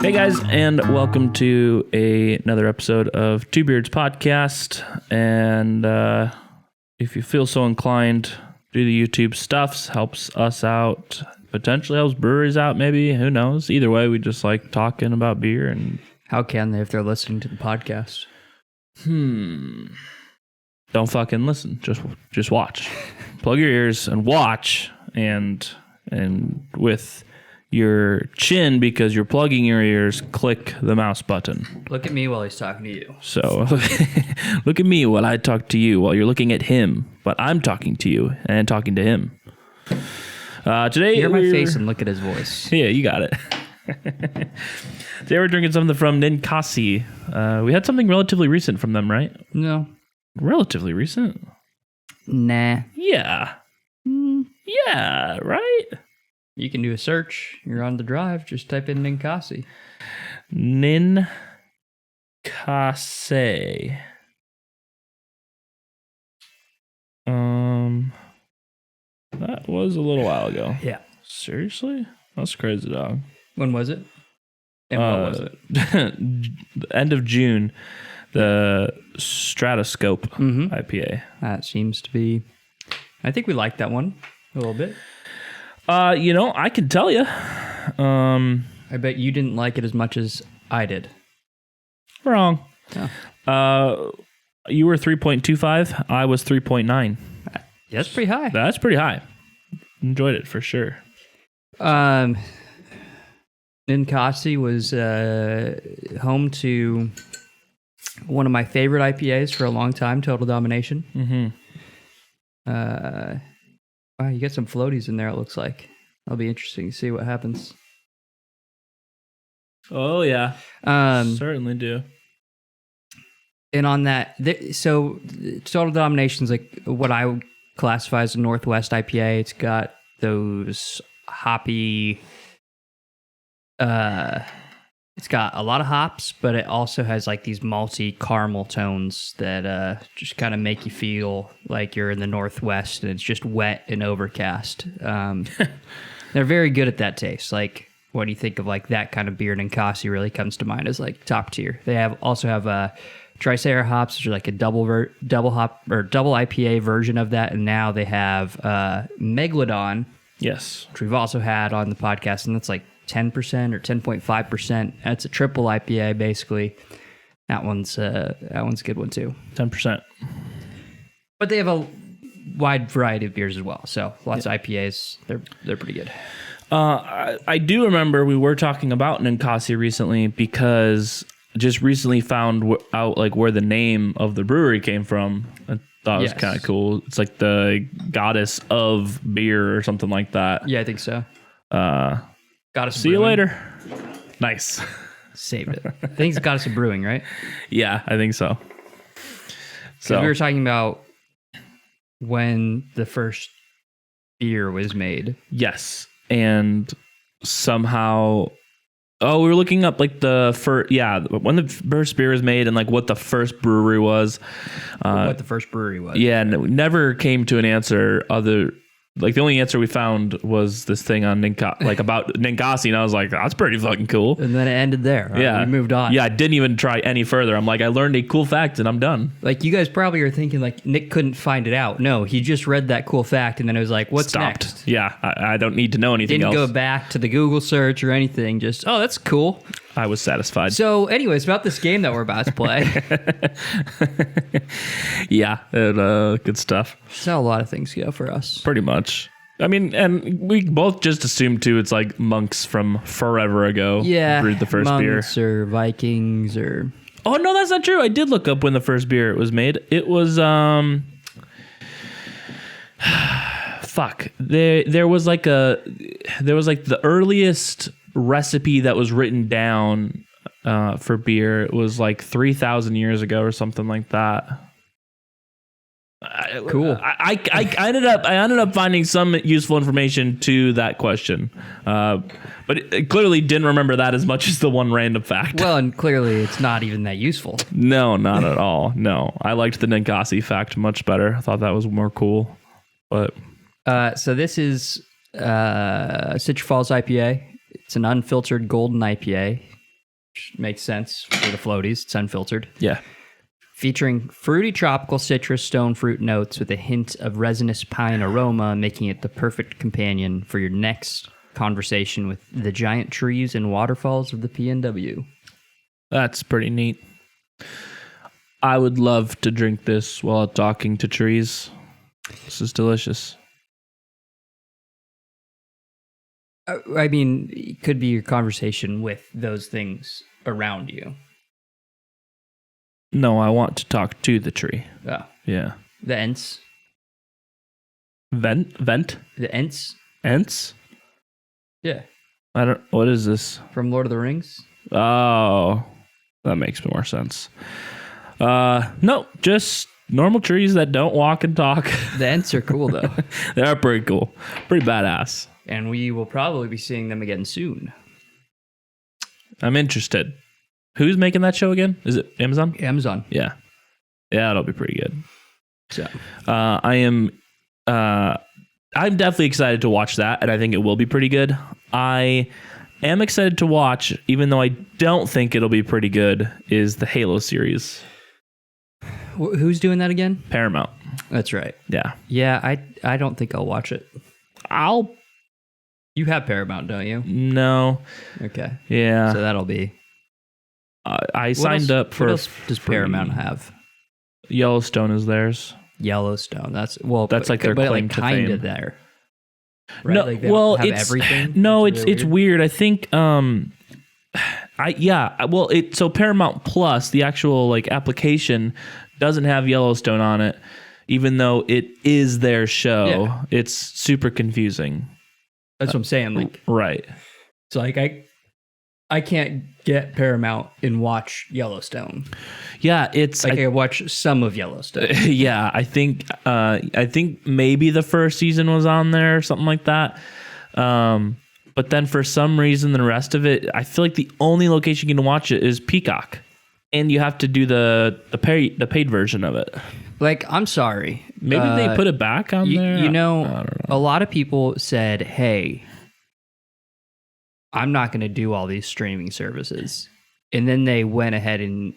Hey guys, and welcome to another episode of Two Beards Podcast. And if you feel so inclined, do the YouTube stuffs, helps us out, potentially helps breweries out, maybe. Who knows? Either way, we just like talking about beer. And how can they if they're listening to the podcast? Don't fucking listen. Just watch. Plug your ears and watch, and with your chin, because you're plugging your ears, click the mouse button. Look at me while he's talking to you. So look at me while I talk to you, while you're looking at him, but I'm talking to you and talking to him. Today, hear my face and look at his voice. Yeah, you got it. Today we're drinking something from Ninkasi. We had something relatively recent from them, right? No. Relatively recent? Nah. Yeah. Yeah, right? You can do a search. You're on the drive. Just type in Ninkasi. Ninkasi. That was a little while ago. Yeah. Seriously? That's crazy, dog. When was it? And what was it? The end of June. The Stratoscope IPA. That seems to be... I think we like that one a little bit. I can tell you. I bet you didn't like it as much as I did. Wrong. Oh. You were 3.25. I was 3.9. That's pretty high. That's pretty high. Enjoyed it for sure. Ninkasi was home to one of my favorite IPAs for a long time, Total Domination. Mm-hmm. Wow, you got some floaties in there, it looks like. That'll be interesting to see what happens. Oh, yeah. Certainly do. And on that, so Total Domination's like what I would classify as a Northwest IPA. It's got those hoppy... it's got a lot of hops, but it also has like these malty caramel tones that just kind of make you feel like you're in the Northwest and it's just wet and overcast. They're very good at that taste. Like when you think of like that kind of beer, Ninkasi really comes to mind as like top tier. They also have Tricera hops, which are like a double IPA version of that, and now they have Megalodon. Yes, which we've also had on the podcast, and that's like 10% or 10.5%. That's a triple IPA, basically. That one's a good one too. 10%. But they have a wide variety of beers as well. So lots of IPAs. They're pretty good. I do remember we were talking about Ninkasi recently because I just recently found out like where the name of the brewery came from. I thought it was kind of cool. It's like the goddess of beer or something like that. Yeah, I think so. Goddess See you later. Nice. Saved it. I think it's Goddess of Brewing, right? Yeah, I think so. So we were talking about when the first beer was made. Yes. And somehow... Oh, we were looking up like the first... Yeah, when the first beer was made and like what the first brewery was. What the first brewery was. Yeah, and we never came to an answer other... Like, the only answer we found was this thing on about Ninkasi, and I was like, that's pretty fucking cool. And then it ended there. Right? Yeah. We moved on. Yeah, I didn't even try any further. I'm like, I learned a cool fact, and I'm done. Like, you guys probably are thinking, like, Nick couldn't find it out. No, he just read that cool fact, and then it was like, what's next? Yeah, I don't need to know anything else. Didn't go back to the Google search or anything. Just, oh, that's cool. I was satisfied. So, anyways, about this game that we're about to play. Yeah, good stuff. That's how a lot of things go for us. Pretty much. I mean, and we both just assumed, too, it's like monks from forever ago brewed the first beer. Monks or Vikings or... Oh, no, that's not true. I did look up when the first beer was made. It was, fuck. There was like the earliest recipe that was written down for beer. It was like 3,000 years ago or something like that. Cool. I ended up finding some useful information to that question, but it clearly didn't remember that as much as the one random fact. Well, and clearly it's not even that useful. No, not at all. No, I liked the Ninkasi fact much better. I thought that was more cool. But so this is Citra Falls IPA. It's an unfiltered golden IPA. which makes sense for the floaties. It's unfiltered. Yeah. Featuring fruity tropical citrus stone fruit notes with a hint of resinous pine aroma, making it the perfect companion for your next conversation with the giant trees and waterfalls of the PNW. That's pretty neat. I would love to drink this while talking to trees. This is delicious. I mean, it could be your conversation with those things around you. No, I want to talk to the tree. Oh, Yeah. the Ents. Vent? The Ents? Ents? Yeah. What is this? From Lord of the Rings? Oh, that makes more sense. No, just normal trees that don't walk and talk. The Ents are cool, though. They are pretty cool. Pretty badass. And we will probably be seeing them again soon. I'm interested. Who's making that show again? Is it Amazon? Amazon. Yeah. Yeah, it'll be pretty good. So, I'm definitely excited to watch that, and I think it will be pretty good. I am excited to watch, even though I don't think it'll be pretty good, is the Halo series. who's doing that again? Paramount. That's right. Yeah. Yeah, I don't think I'll watch it. You have Paramount, don't you? No. Okay. Yeah. So that'll be... I signed up for... What else does Paramount have? Yellowstone is theirs. Yellowstone. That's like their claim to kind fame. of there. Right? No, Like they well, don't have it's everything. no, It's it's weird. I think so Paramount Plus, the actual like application, doesn't have Yellowstone on it, even though it is their show. Yeah. It's super confusing. That's what I'm saying. Like, Right. it's like I can't get Paramount and watch Yellowstone. Yeah, it's Like I watch some of Yellowstone. yeah, I think maybe the first season was on there or something like that. But then for some reason the rest of it, I feel like the only location you can watch it is Peacock. And you have to do the paid version of it. Like, I'm sorry. Maybe they put it back on there. You know, I don't a lot of people said, "Hey, I'm not going to do all these streaming services." And then they went ahead and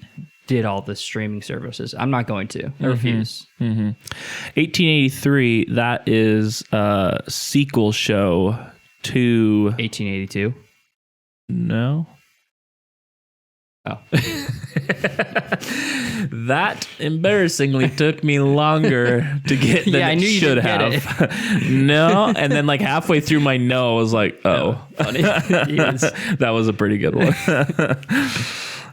did all the streaming services. I'm not going to. I refuse. 1883, that is a sequel show to... 1882. No? Oh. That embarrassingly took me longer to get than Yeah, I it knew you should didn't get have. No, and then like halfway through my no, I was like, oh. Funny. Yes. That was a pretty good one.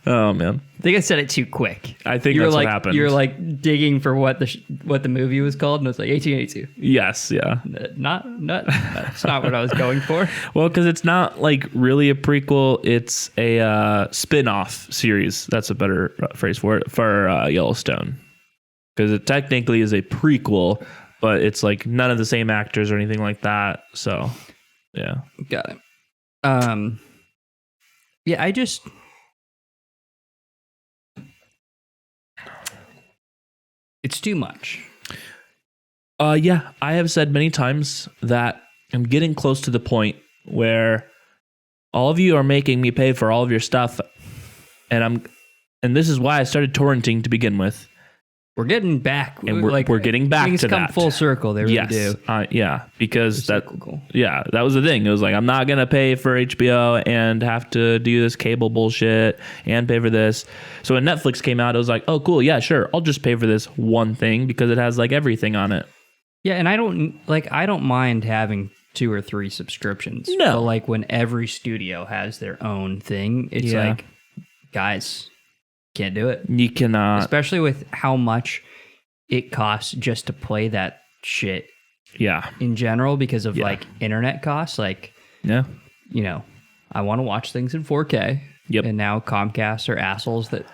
Oh man, I think I said it too quick. I think You were that's like, what happened. You're like digging for what the movie was called, and it's like 1882. Yes, yeah. That's not what I was going for. Well, because it's not like really a prequel; it's a spin-off series. That's a better phrase for it, for Yellowstone, because it technically is a prequel, but it's like none of the same actors or anything like that. So, yeah, Got it. Yeah, it's too much. Yeah, I have said many times that I'm getting close to the point where all of you are making me pay for all of your stuff, and this is why I started torrenting to begin with. We're getting back, And we're getting back things to come that. full circle. They really Yes, do. yeah, because They're that, cyclical. yeah, that was the thing. It was like I'm not gonna pay for HBO and have to do this cable bullshit and pay for this. So when Netflix came out, it was like, oh, cool, yeah, sure, I'll just pay for this one thing because it has like everything on it. Yeah, and I don't mind having 2 or 3 subscriptions. No. But like when every studio has their own thing, it's Yeah. like, guys, can't do it. You cannot. Especially with how much it costs just to play that shit Yeah, in general because of Yeah. like internet costs. Like, yeah, you know, I want to watch things in 4K. Yep. And now Comcast are assholes that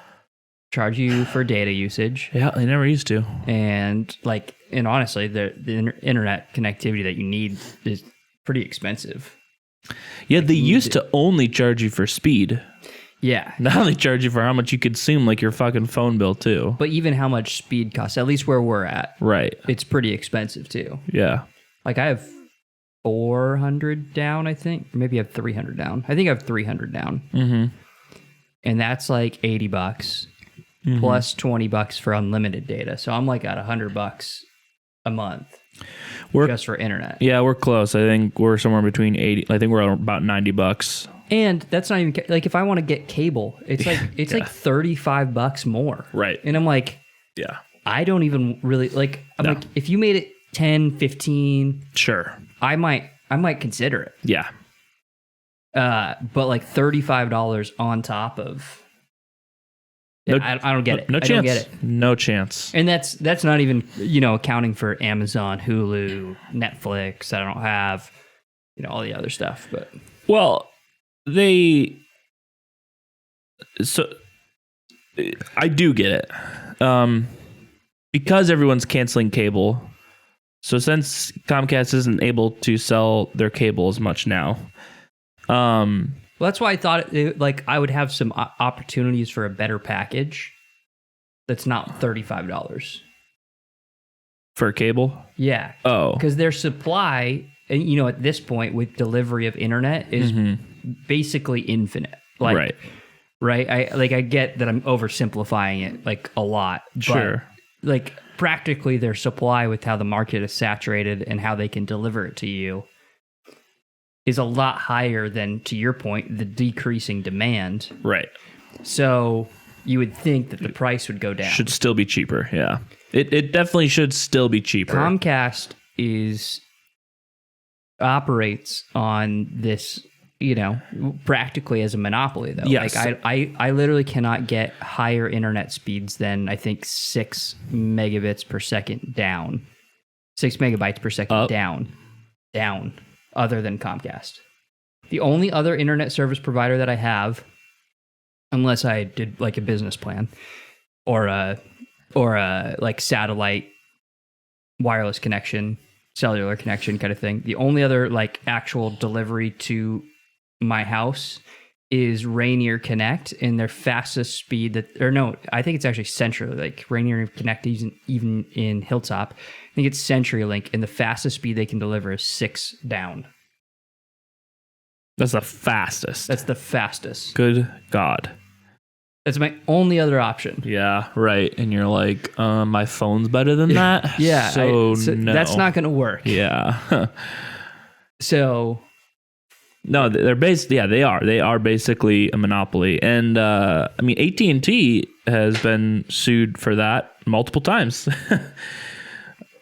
charge you for data usage. yeah. They never used to. And honestly, the internet connectivity that you need is pretty expensive. Yeah, they used to only charge you for speed. Yeah. Now they charge you for how much you consume, like your fucking phone bill too. But even how much speed costs, at least where we're at, Right. it's pretty expensive too. Yeah. Like I have 400 down, I think. Or maybe I have 300 down. I think I have 300 down. Mm-hmm. and that's like $80 plus $20 for unlimited data. So I'm like at $100 a month just for internet. Yeah, we're close. I think we're somewhere between 80. I think we're about $90. And that's not even like if I want to get cable, it's like like $35 more. Right. And I'm like, yeah, I don't even really like. I'm like, if you made it 10, 15, sure, I might consider it. Yeah. But like $35 on top of. I don't get it. No I chance. don't get it. No chance. And that's not even, accounting for Amazon, Hulu, Netflix. I don't have, all the other stuff. But I do get it. Because everyone's canceling cable. So since Comcast isn't able to sell their cable as much now. Well, that's why I thought I would have some opportunities for a better package that's not $35 for cable. Yeah. Oh, because their supply, and at this point with delivery of internet is basically infinite. Right. I get that I'm oversimplifying it like a lot. Sure. But, practically their supply with how the market is saturated and how they can deliver it to you is a lot higher than, to your point, the decreasing demand. Right. So you would think that the price would go down. Should still be cheaper. Yeah. It definitely should still be cheaper. Comcast operates on this, practically as a monopoly, though. Yes. I literally cannot get higher internet speeds than I think 6 megabits per second down. 6 megabytes per second down. Other than Comcast. The only other internet service provider that I have, unless I did like a business plan or a satellite wireless connection, cellular connection kind of thing. The only other actual delivery to my house is Rainier Connect, and their fastest speed I think it's actually CenturyLink. Rainier Connect even in Hilltop. I think it's CenturyLink, and the fastest speed they can deliver is 6 down. That's the fastest. That's the fastest. Good God. That's my only other option. Yeah, right. And you're like, my phone's better than that? Yeah. So no. That's not going to work. Yeah. So... No, they're they are. They are basically a monopoly. And AT&T has been sued for that multiple times.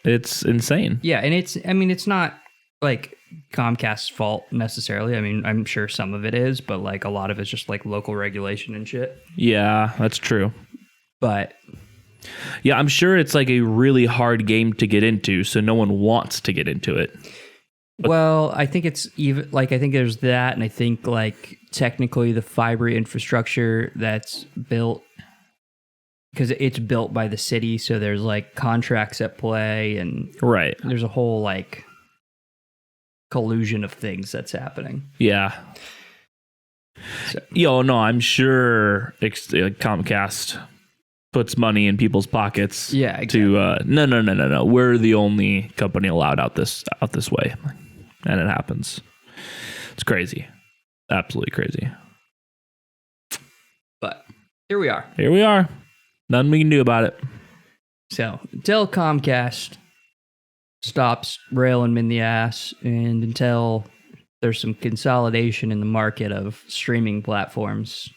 It's insane. Yeah, and it's not like Comcast's fault necessarily. I mean, I'm sure some of it is, but a lot of it's just local regulation and shit. Yeah, that's true. But yeah, I'm sure it's a really hard game to get into, so no one wants to get into it. Well, I think it's even I think there's that, and I think technically the fiber infrastructure that's built, because it's built by the city, so there's contracts at play, and right. There's a whole collusion of things that's happening. Yeah. So. No, I'm sure Comcast puts money in people's pockets. Yeah, exactly. No. We're the only company allowed out this way. And it happens. It's crazy. Absolutely crazy. But here we are. Nothing we can do about it. So until Comcast stops railing them in the ass, and until there's some consolidation in the market of streaming platforms,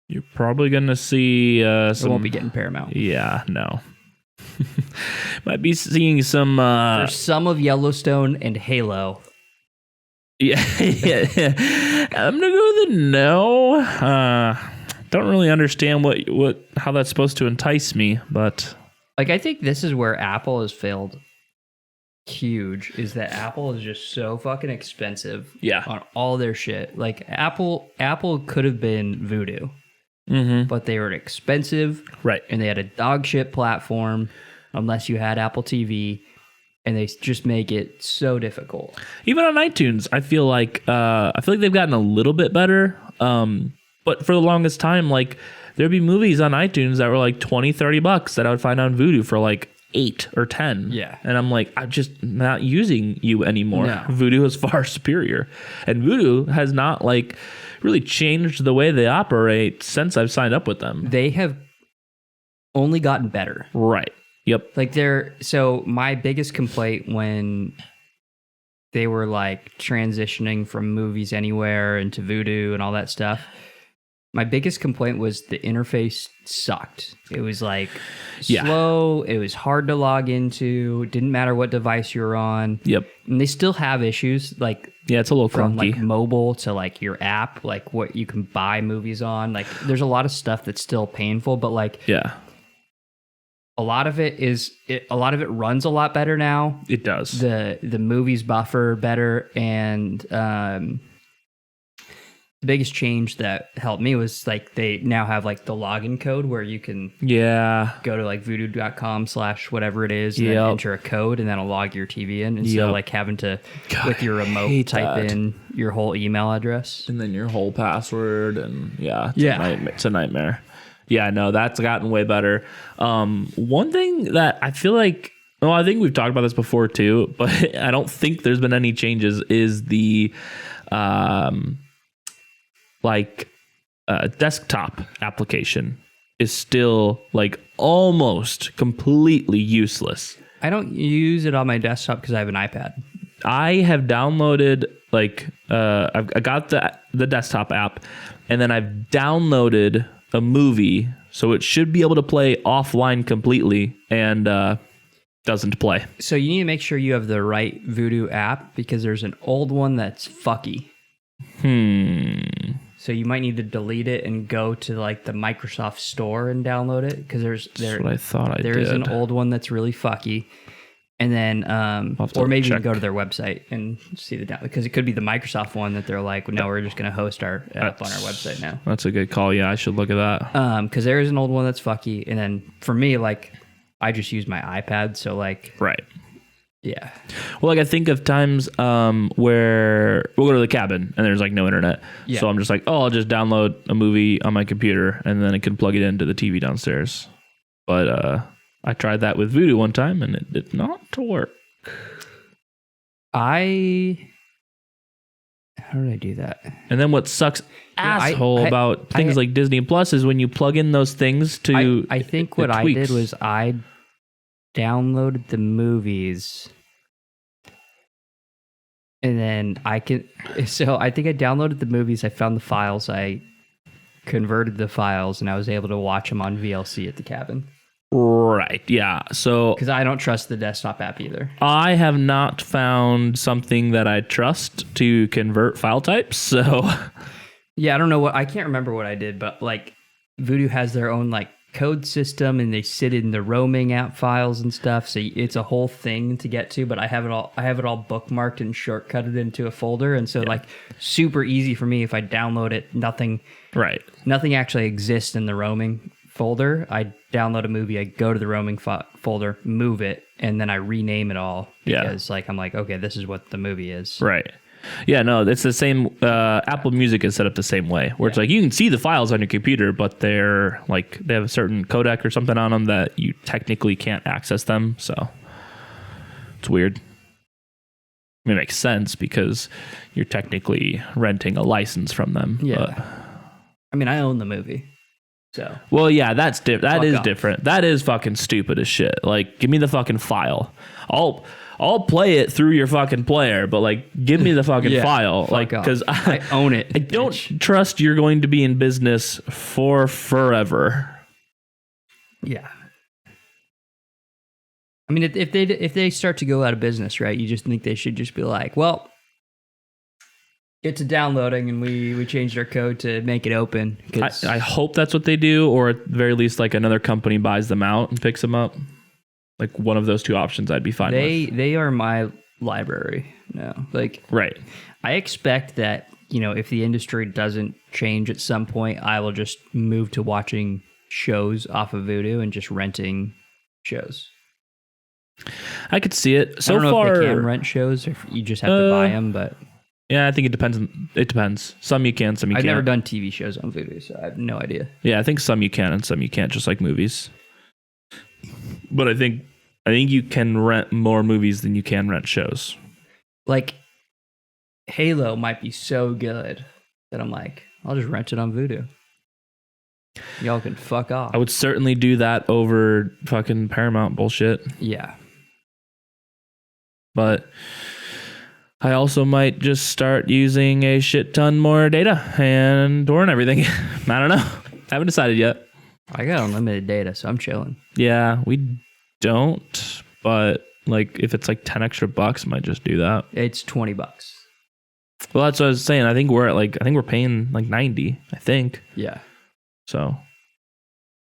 you're probably going to see some... won't be getting Paramount. Yeah, no. Might be seeing some... For some of Yellowstone and Halo. Yeah. I'm going to go with a no. Don't really understand how that's supposed to entice me, but... I think this is where Apple has failed huge, is that Apple is just so fucking expensive on all their shit. Apple could have been Vudu. Mm-hmm. But they were expensive, right? And they had a dog shit platform, unless you had Apple TV, and they just make it so difficult. Even on iTunes, I feel like they've gotten a little bit better. But for the longest time, there'd be movies on iTunes that were $20-$30 that I would find on Vudu for 8 or 10. Yeah. And I'm like, I'm just not using you anymore. No. Voodoo is far superior. And Voodoo has not like really changed the way they operate since I've signed up with them. They have only gotten better. Right. Yep. Like so my biggest complaint when they were like transitioning from Movies Anywhere into Voodoo and all that stuff, my biggest complaint was the interface sucked. It was like slow. It was hard to log into. It didn't matter what device you were on. Yep. And they still have issues like it's a little from clunky. like mobile to like your app, like what you can buy movies on. Like there's a lot of stuff that's still painful, but like a lot of it runs a lot better now. It does. The movies buffer better, and the biggest change that helped me was like they now have like the login code where you can go to like voodoo.com/whatever it is and then enter a code and that'll log your TV in instead of like having to with your remote type in your whole email address and then your whole password and it's a nightmare. Yeah, no, that's gotten way better. One thing that I feel like, I think we've talked about this before too, but I don't think there's been any changes is the desktop application is still like almost completely useless. I don't use it on my desktop because I have an iPad. I have downloaded I got the desktop app, and then I've downloaded a movie, so it should be able to play offline completely, and doesn't play. So you need to make sure you have the right Voodoo app because there's an old one that's fucky. So you might need to delete it and go to like the Microsoft Store and download it because that's what I thought I did. There's an old one that's really fucky. And then, or maybe you can go to their website and see the download because it could be the Microsoft one that they're like, no, we're just going to host our app on our website now. That's a good call. Yeah, I should look at that. Because there is an old one that's fucky. And then for me, like, I just use my iPad. So, like, right. Yeah. Well, like I think of times where we'll go to the cabin and there's like no internet. Yeah. So I'm just like, I'll just download a movie on my computer and then I can plug it into the TV downstairs. But I tried that with Voodoo one time and it did not work. How did I do that? And then what sucks about things like Disney Plus is when you plug in those things to I think what I did was I downloaded the movies and then I think I downloaded the movies, I found the files, I converted the files, and I was able to watch them on VLC at the cabin. Right, yeah. So because I don't trust the desktop app either. I have not found something that I trust to convert file types, so yeah, I can't remember what I did, but like Voodoo has their own like code system and they sit in the roaming app files and stuff, so it's a whole thing to get to, but I have it all bookmarked and shortcutted into a folder, and so like super easy for me if I download it, nothing actually exists in the roaming folder. I download a movie, I go to the roaming folder, move it, and then I rename it all because like I'm like, okay, this is what the movie is. Right. Yeah, no, it's the same. Apple Music is set up the same way, where it's like you can see the files on your computer, but they're like they have a certain codec or something on them that you technically can't access them. So it's weird. I mean, it makes sense because you're technically renting a license from them. Yeah. But I mean, I own the movie. So. Well, yeah, that's that is different. That is fucking stupid as shit. Like, give me the fucking file. I'll play it through your fucking player, but like, give me the fucking file. Like, because I own it. I don't trust you're going to be in business for forever. Yeah. I mean, if they start to go out of business, right? You just think they should just be like, well, get to downloading, and we changed our code to make it open. I hope that's what they do, or at the very least, like another company buys them out and picks them up. Like one of those two options, I'd be fine with. They are my library now. Like, right. I expect that, if the industry doesn't change at some point, I will just move to watching shows off of Voodoo and just renting shows. I could see it. So I don't know far, if they can rent shows, or if you just have to buy them, but. Yeah, I think it depends. It depends. Some you can, some you can't. I've never done TV shows on Voodoo, so I have no idea. Yeah, I think some you can and some you can't, just like movies. But I think I think you can rent more movies than you can rent shows. Like, Halo might be so good that I'm like, I'll just rent it on Vudu. Y'all can fuck off. I would certainly do that over fucking Paramount bullshit. Yeah. But I also might just start using a shit ton more data and torrent everything. I don't know. Haven't decided yet. I got unlimited data, so I'm chilling. Yeah, we don't. But like, if it's like 10 extra bucks, I might just do that. It's $20. Well, that's what I was saying. I think we're paying like 90. I think. Yeah. So,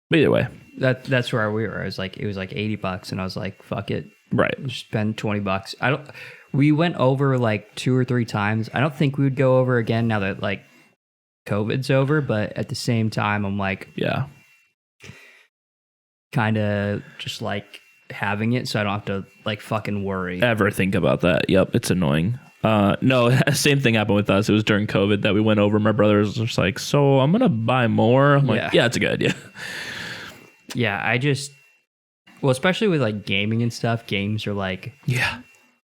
but either way, that's where we were. It was like $80, and I was like, fuck it. right? Just spend $20. We went over like 2 or 3 times. I don't think we would go over again now that like COVID's over, but at the same time, I'm like, Yeah. kind of just like having it so I don't have to like fucking worry. Ever think about that? Yep, it's annoying. No, same thing happened with us. It was during COVID that we went over. My brother was just like, so I'm gonna buy more. I'm like, yeah, it's a good idea. Yeah, well, especially with like gaming and stuff, games are like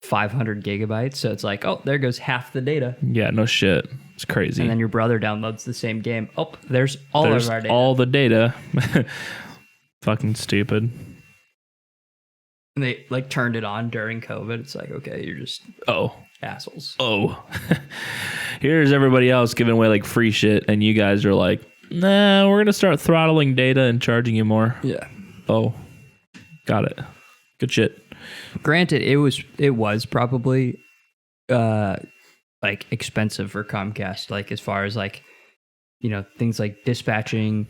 500 gigabytes. So it's like, oh, there goes half the data. Yeah, no shit. It's crazy. And then your brother downloads the same game. Oh, there's all of our data. All the data. Fucking stupid. And they like turned it on during COVID. It's like, okay, you're just assholes. Here's everybody else giving away like free shit, and you guys are like, nah, we're gonna start throttling data and charging you more. Yeah. Oh, got it. Good shit. Granted, it was probably like expensive for Comcast, like as far as like, you know, things like dispatching,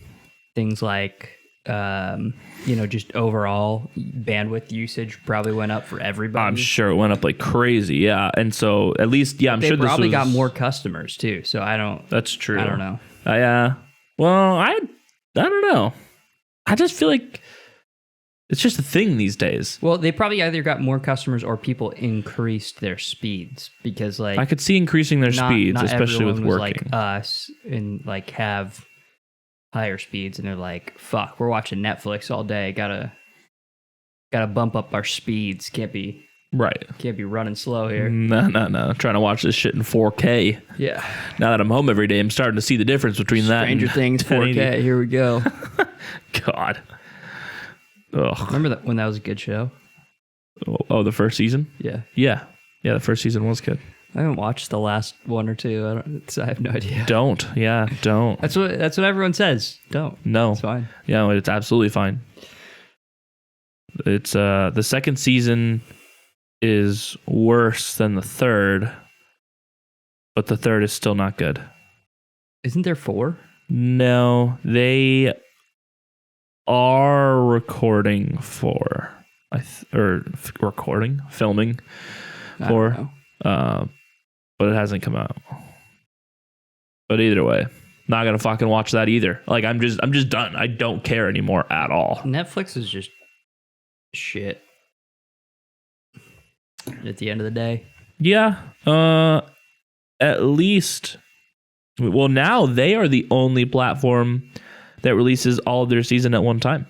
things like just overall bandwidth usage probably went up for everybody. I'm sure it went up like crazy. Yeah. And so at least, I'm they sure this probably got more customers too. So that's true. I don't know. Well, I don't know. I just feel like it's just a thing these days. Well, they probably either got more customers or people increased their speeds because like I could see increasing their speeds, not especially with was working. like us and like have higher speeds, and they're like, fuck, we're watching Netflix all day. Gotta bump up our speeds. Can't be running slow here. No. Trying to watch this shit in 4K. Yeah. Now that I'm home every day, I'm starting to see the difference between that and Stranger Things 4K. Here we go. God. Ugh. Remember that when that was a good show? Oh, the first season? Yeah. Yeah, the first season was good. I haven't watched the last 1 or 2. I have no idea. Don't. That's what everyone says. Don't. No. It's fine. Yeah, it's absolutely fine. It's the second season is worse than the third, but the third is still not good. Isn't there 4? No, they are recording 4. Filming 4. But it hasn't come out. But either way, not gonna fucking watch that either. Like I'm just done. I don't care anymore at all. Netflix is just shit. At the end of the day. Yeah. At least. Well, now they are the only platform that releases all of their season at one time.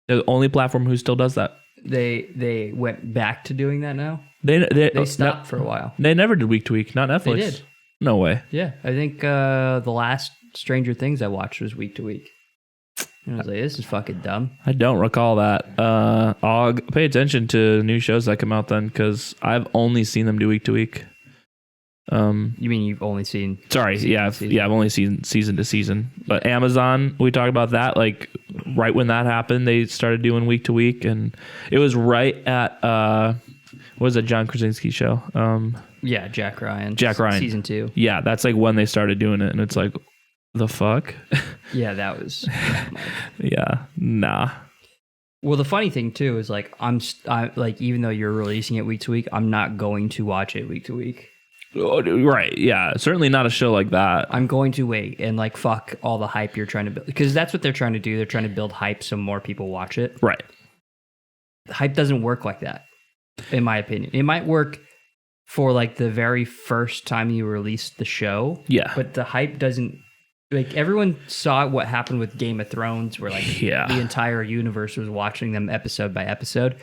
They're the only platform who still does that. They went back to doing that now. They stopped for a while. They never did week to week. Not Netflix. They did. No way. Yeah, I think the last Stranger Things I watched was week to week. And I was like, this is fucking dumb. I don't recall that. I'll pay attention to new shows that come out then, because I've only seen them do week to week. You mean you've only seen? Sorry, I've only seen season to season. But Amazon, we talked about that. Like right when that happened, they started doing week to week, and it was right at what was that John Krasinski show? Yeah, Jack Ryan. Season 2. Yeah, that's like when they started doing it, and it's like, the fuck? Yeah, that was. Yeah, nah. Well, the funny thing too is like I like even though you're releasing it week to week, I'm not going to watch it week to week. Oh, right, yeah, certainly not a show like that. I'm going to wait and like fuck all the hype you're trying to build, because that's what they're trying to do. They're trying to build hype so more people watch it. Right. Hype doesn't work like that, in my opinion. It might work for like the very first time you release the show. Yeah. But the hype doesn't Like everyone saw what happened with Game of Thrones, where like Yeah. the entire universe was watching them episode by episode.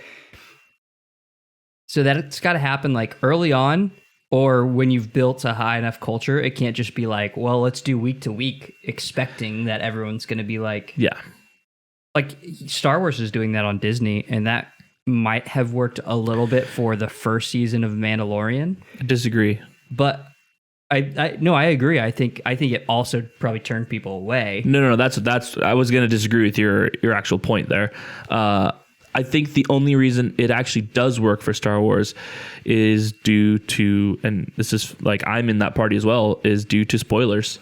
So that it's got to happen like early on, or when you've built a high enough culture. It can't just be like, well, let's do week to week, expecting that everyone's going to be like, Yeah. like Star Wars is doing that on Disney, and that might have worked a little bit for the first season of Mandalorian. I disagree. But I agree. I think it also probably turned people away. No. That's. I was going to disagree with your actual point there. I think the only reason it actually does work for Star Wars is due to, and this is like I'm in that party as well, is due to spoilers.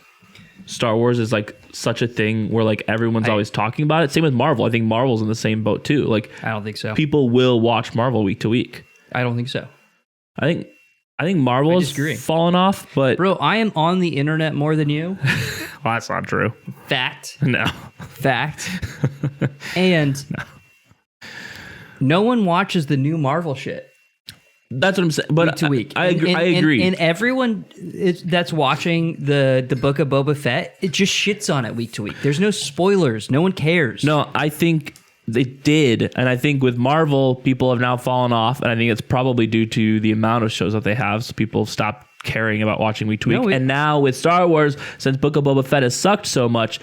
Star Wars is like such a thing where like everyone's always talking about it. Same with Marvel. I think Marvel's in the same boat too. Like I don't think so. People will watch Marvel week to week. I don't think so. I think Marvel has fallen off, but bro, I am on the internet more than you. Well, that's not true. Fact. No. Fact. And no one watches the new Marvel shit. That's what I'm saying. But week to week. I agree. And everyone that's watching the Book of Boba Fett, it just shits on it week to week. There's no spoilers. No one cares. No, I think they did. And I think with Marvel, people have now fallen off. And I think it's probably due to the amount of shows that they have. So people have stopped caring about watching week to week. And now with Star Wars, since Book of Boba Fett has sucked so much,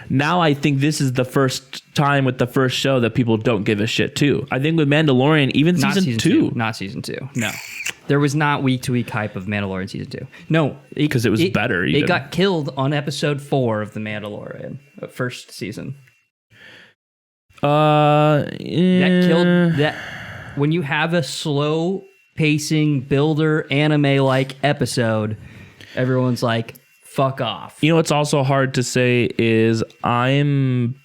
now I think this is the first time with the first show that people don't give a shit too. I think with Mandalorian, even season two. Not season 2. No. There was not week to week hype of Mandalorian season 2. No. Because it was better. It got killed on episode 4 of The Mandalorian, first season. That killed that. When you have a slow pacing builder anime like episode, everyone's like, fuck off. You know what's also hard to say is I'm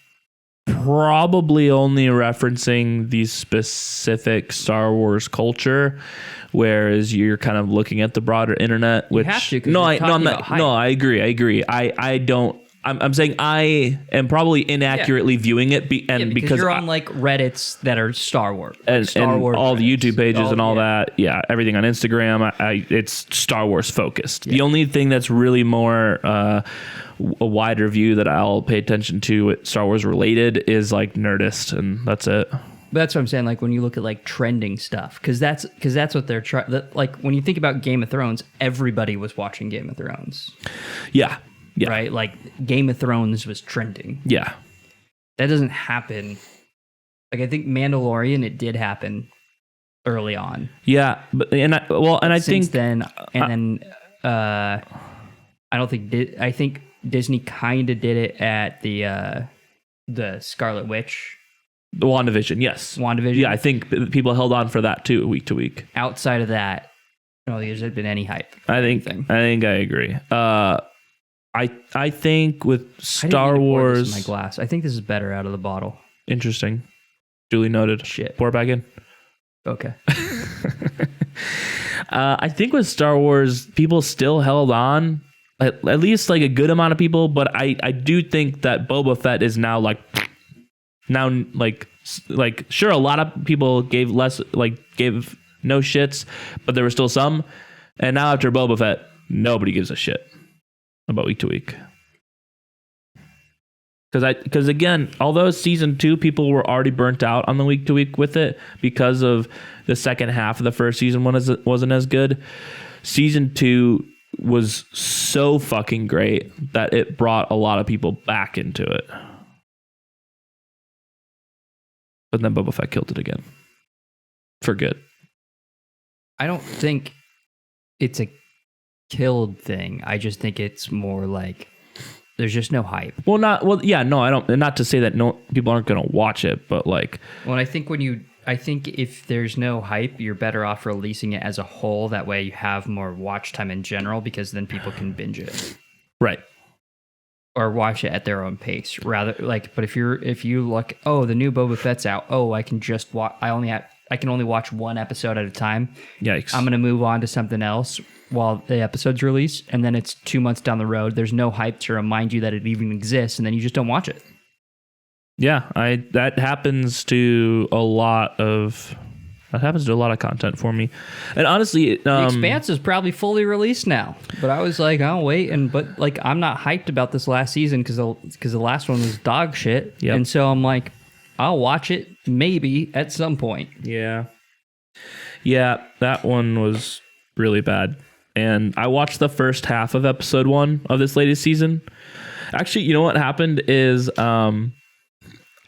probably only referencing the specific Star Wars culture, whereas you're kind of looking at the broader internet. Which you have to, I'm not. No, I agree. I don't. I'm saying I am probably inaccurately viewing it, because you're on like Reddits that are Star Wars, and Wars all the YouTube pages and all yeah. that. Yeah, everything on Instagram. It's Star Wars focused. Yeah. The only thing that's really more a wider view that I'll pay attention to Star Wars related is like Nerdist, and that's it. But that's what I'm saying. Like when you look at like trending stuff, because that's what they're trying. Like when you think about Game of Thrones, everybody was watching Game of Thrones. Yeah. Yeah. Right? Like Game of Thrones was trending. Yeah. That doesn't happen. Like I think Mandalorian, it did happen early on. Yeah, but I think then I don't think I think Disney kind of did it at the Scarlet Witch. The WandaVision, yes. WandaVision. Yeah, I think people held on for that too, week to week. Outside of that, I don't think there's been any hype. I think I agree. I think with Star Wars, my glass. I think this is better out of the bottle. Interesting. Duly noted. Shit. Pour it back in. Okay. I think with Star Wars, people still held on. At least like a good amount of people, but I do think that Boba Fett is now like sure, a lot of people gave no shits, but there were still some. And now after Boba Fett, nobody gives a shit about week to week. Because again, although season 2 people were already burnt out on the week to week with it because of the second half of the first season wasn't as good. Season 2 was so fucking great that it brought a lot of people back into it. But then Boba Fett killed it again. For good. I don't think it's a killed thing. I just think it's more like there's just no hype. I don't. Not to say that people aren't going to watch it, but like. Well, I think if there's no hype, you're better off releasing it as a whole. That way, you have more watch time in general, because then people can binge it, right, or watch it at their own pace. Rather, like, but if you look, oh, the new Boba Fett's out. Oh, I can just watch. I can only watch one episode at a time. Yikes! I'm going to move on to something else while the episode's released, and then it's 2 months down the road. There's no hype to remind you that it even exists, and then you just don't watch it. Yeah, that happens to a lot of That happens to a lot of content for me. And honestly, The Expanse is probably fully released now, but I was like, I'll wait. But like, I'm not hyped about this last season because the last one was dog shit. Yep. And so I'm like, I'll watch it maybe at some point. Yeah, that one was really bad. And I watched the first half of episode 1 of this latest season. Actually, you know what happened is I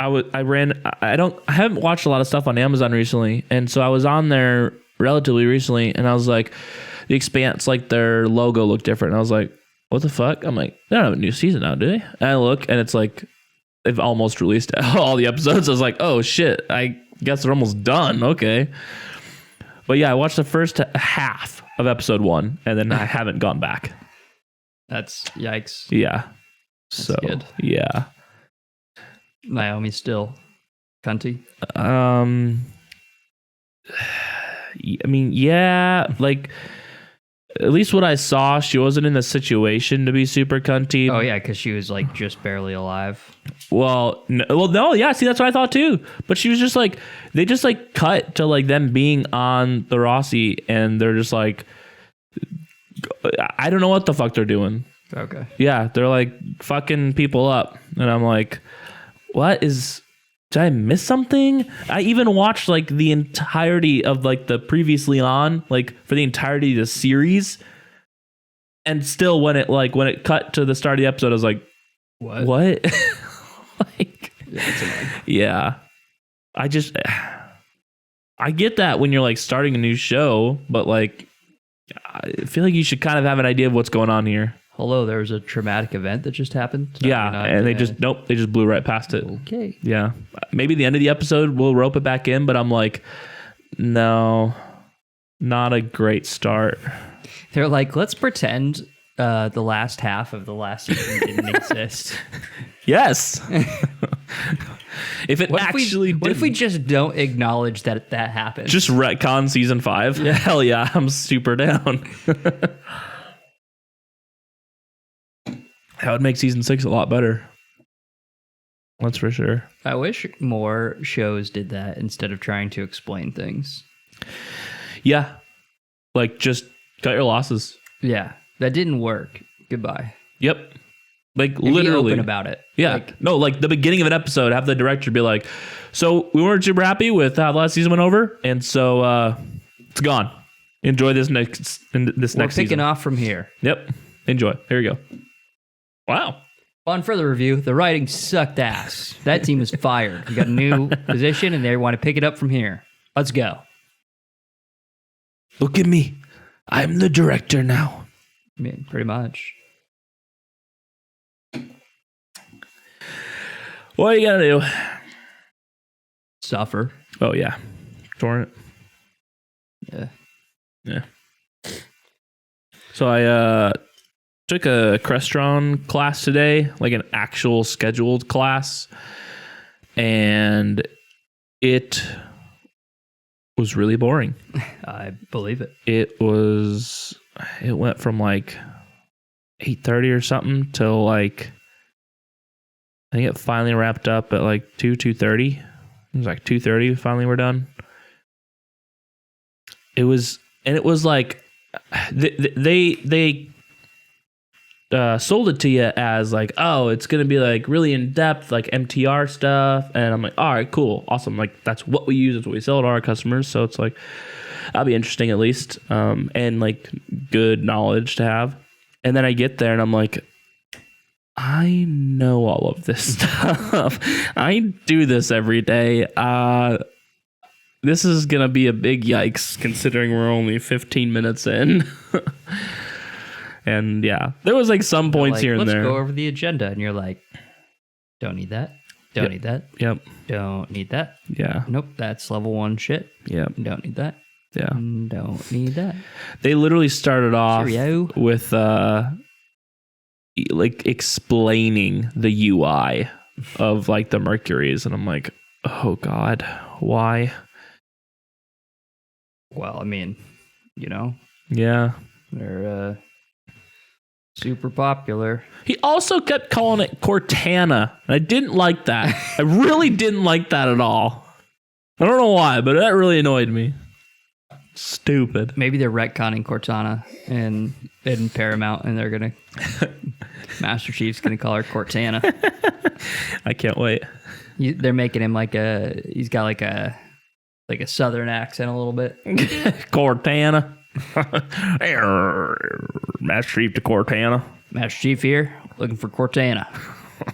haven't watched a lot of stuff on Amazon recently, and so I was on there relatively recently, and I was like, The Expanse, like their logo looked different. And I was like, what the fuck? I'm like, they don't have a new season now, do they? And I look, and it's like they've almost released all the episodes. I was like, oh shit, I guess they're almost done. Okay. But yeah, I watched the first half of episode 1, and then I haven't gone back. That's yikes. Yeah. That's So good. yeah. Naomi's still cunty. I mean, yeah, like at least what I saw, she wasn't in the situation to be super cunty. Oh yeah, because she was like just barely alive. Well, no, yeah. See, that's what I thought too. But she was just like, they just like cut to like them being on the Rossi, and they're just like, I don't know what the fuck they're doing. Okay. Yeah, they're like fucking people up, and I'm like, did I miss something? I even watched like the entirety of like the previously on, like for the entirety of the series, and still when it cut to the start of the episode, I was like, what? Like, yeah. I get that when you're like starting a new show, but like, I feel like you should kind of have an idea of what's going on here. Hello, there was a traumatic event that just happened. Yeah, and they just blew right past it. Okay. Yeah, maybe the end of the episode we'll rope it back in, but I'm like, no, not a great start. They're like, let's pretend the last half of the last season didn't exist. Yes. If it What if we just don't acknowledge that happened? just retcon season 5? Yeah. Hell yeah, I'm super down. That would make season 6 a lot better. That's for sure. I wish more shows did that instead of trying to explain things. Yeah. Like, just cut your losses. Yeah, that didn't work. Goodbye. Yep. Like, And be literally. open about it. Yeah. Like the beginning of an episode, have the director be like, so we weren't super happy with how the last season went over, and so it's gone. Enjoy this next We're picking season. off from here. Yep. Enjoy. Here you go. Wow. On further review, the writing sucked ass. That team is fired. We got a new position, and they want to pick it up from here. Let's go. Look at me. I'm the director now. I mean, pretty much. What are you gonna do? Suffer. Oh yeah. Torrent. Yeah. Yeah. So I took a Crestron class today, like an actual scheduled class, and it was really boring. I believe it. It went from like 8:30 or something till like, I think it finally wrapped up at like 2:30. It was like 2:30 finally we're done. It was like they sold it to you as like, oh, it's gonna be like really in depth, like MTR stuff, and I'm like, all right, cool, awesome. Like that's what we use, it's what we sell to our customers. So it's like, that'll be interesting at least, and like good knowledge to have. And then I get there and I'm like, I know all of this stuff. I do this every day. This is gonna be a big yikes considering we're only 15 minutes in. And yeah, there was like some points Like, here and there. Let's go over the agenda, and you're like, don't need that. Don't need that. Yep. Don't need that. Yeah. Nope, that's level 1 shit. Yep. Don't need that. Yeah. Don't need that. They literally started off Cheerio. with like explaining the UI of like the Mercuries, and I'm like, oh god, why? Well, I mean, you know, Yeah. they're super popular. He also kept calling it Cortana, and I didn't like that. I really didn't like that at all. I don't know why, but that really annoyed me. Stupid. Maybe they're retconning Cortana in Paramount, and they're gonna Master Chief's gonna call her Cortana. I can't wait. They're making him he's got like a southern accent a little bit. Cortana. Master Chief to Cortana. Master Chief here, looking for Cortana,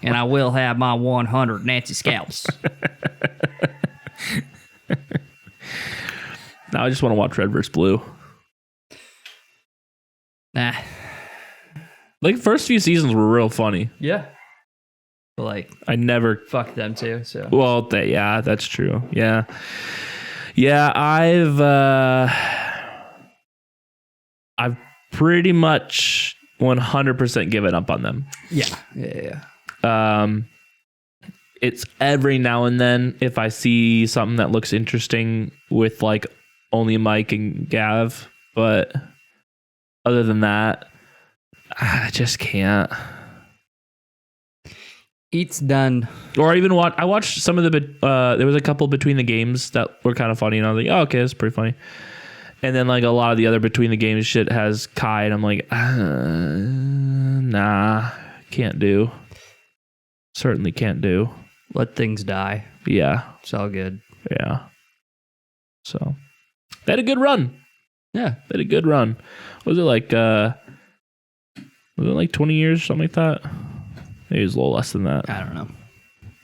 and I will have my 100 Nancy Scouts. Now I just want to watch Red vs. Blue. Nah. Like, first few seasons were real funny. Yeah. But like, I never... Fuck them too, so... Well, yeah, that's true. Yeah. Yeah, I've pretty much 100% given up on them. Yeah. It's every now and then if I see something that looks interesting with like only Mike and Gav, but other than that, I just can't. It's done. Or even I watched some of the there was a couple between the games that were kind of funny, and I was like, oh, okay, that's pretty funny. And then like a lot of the other between the games shit has Kai, and I'm like, nah, can't do. Certainly can't do. Let things die. Yeah. It's all good. Yeah. So they had a good run. Yeah. They had a good run. Was it like 20 years, something like that? Maybe it was a little less than that. I don't know.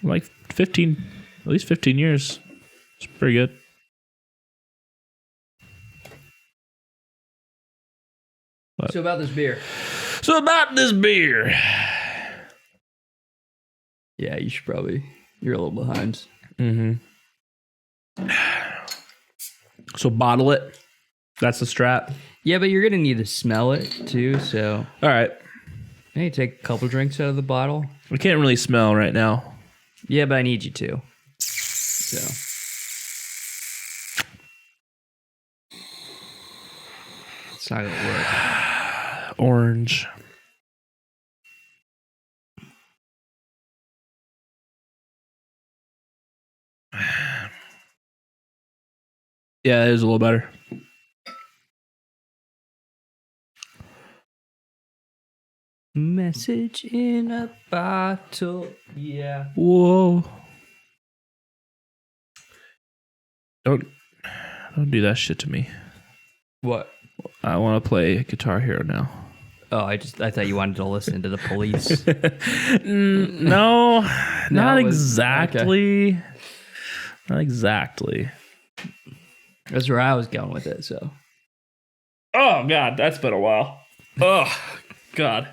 Like 15, at least 15 years. It's pretty good. So about this beer. Yeah, you're a little behind. Mm-hmm. So bottle it. That's the strap. Yeah, but you're going to need to smell it too, so... All right. Hey, take a couple drinks out of the bottle. I can't really smell right now. Yeah, but I need you to. So... It's not going to work. Orange. Yeah, it is a little better. Message in a bottle. Yeah. Whoa. Don't do that shit to me. What? I want to play Guitar Hero now. Oh, I thought you wanted to listen to the Police. No, not exactly. Okay. Not exactly. That's where I was going with it, so. Oh, God, that's been a while. Oh, God.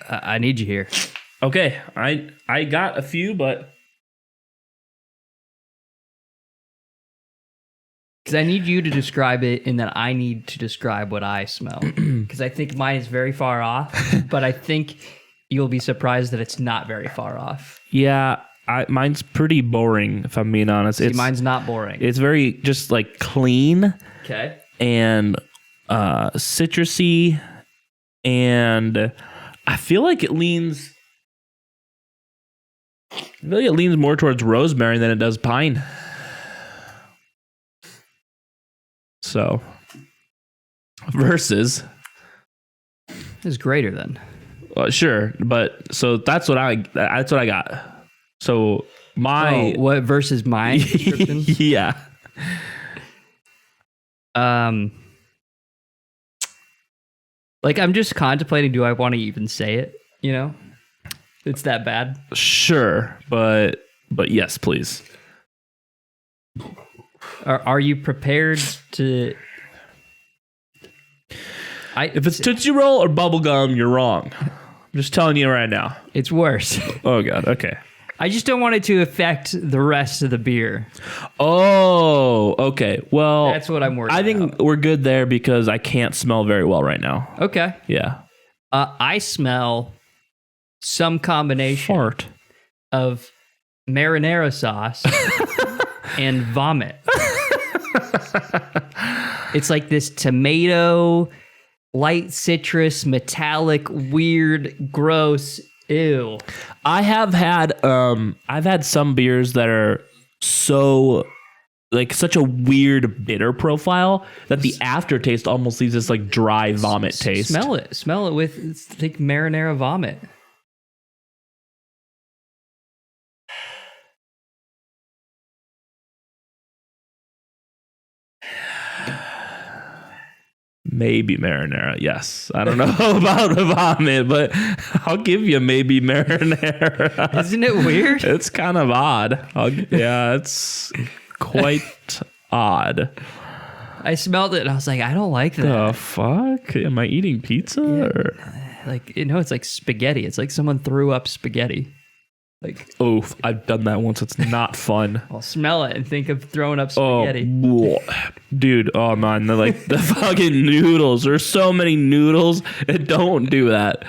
I need you here. Okay, I got a few, but... Because I need you to describe it, and then I need to describe what I smell. Because I think mine is very far off, but I think you'll be surprised that it's not very far off. Yeah, mine's pretty boring, if I'm being honest. See, mine's not boring. It's very just like clean. Okay. And citrusy, and I feel like it leans more towards rosemary than it does pine. So, versus is greater than. Sure, but so that's what I got. So what versus my description? Yeah. Like, I'm just contemplating, do I want to even say it? You know? It's that bad? Sure, but yes, please. Are you prepared to... If it's Tootsie Roll or bubblegum, you're wrong. I'm just telling you right now. It's worse. Oh, God, okay. I just don't want it to affect the rest of the beer. Oh, okay. Well, that's what I'm worried about. I think we're good there because I can't smell very well right now. Okay. Yeah. I smell some combination of marinara sauce and vomit. It's like this tomato, light citrus, metallic, weird, gross. Ew. I've had some beers that are so like such a weird bitter profile that the aftertaste almost leaves this like dry vomit taste. Smell it with think marinara vomit. Maybe marinara, yes. I don't know about a vomit, but I'll give you maybe marinara. Isn't it weird? It's kind of odd. It's quite odd. I smelled it and I was like, I don't like that. The fuck? Am I eating pizza? Yeah. Or? Like, it's like spaghetti. It's like someone threw up spaghetti. Like, oof, I've done that once. It's not fun. I'll smell it and think of throwing up spaghetti. Oh, dude, oh man, the fucking noodles. There's so many noodles. Don't do that.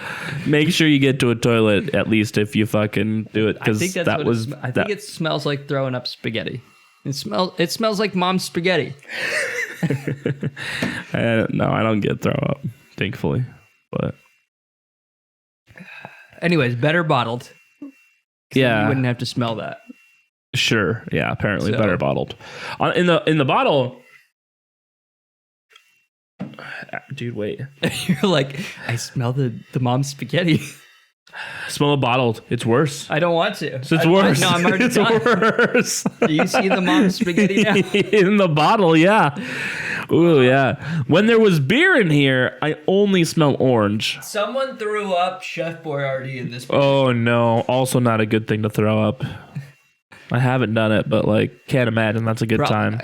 Make sure you get to a toilet at least if you fucking do it. Because I think it smells like throwing up spaghetti. It smells like mom's spaghetti. No, I don't get throw up, thankfully. But anyways, better bottled. Yeah, you wouldn't have to smell that. Sure. Yeah, apparently better bottled. In the bottle, dude. Wait, you're like, I smell the mom's spaghetti. Smell it bottled. It's worse. I don't want to. So it's worse. No, I'm already done. Worse. Do you see the mom's spaghetti now? In the bottle, yeah. Ooh, yeah. When there was beer in here, I only smell orange. Someone threw up Chef Boyardee in this. Oh no! Also, not a good thing to throw up. I haven't done it, but like, can't imagine that's a good time.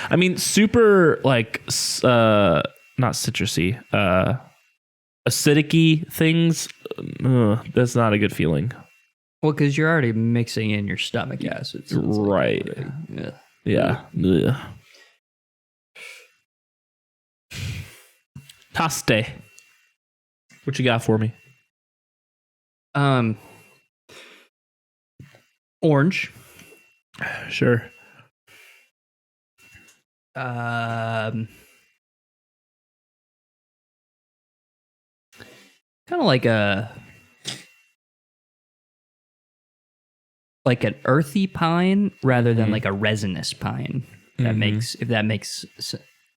I mean, super like, not citrusy, acidic-y things. That's not a good feeling. Well, because you're already mixing in your stomach acids. So right. Like, yeah. Ugh. Taste. What you got for me? Orange. Sure. Kind of like an earthy pine rather than like a resinous pine. If that makes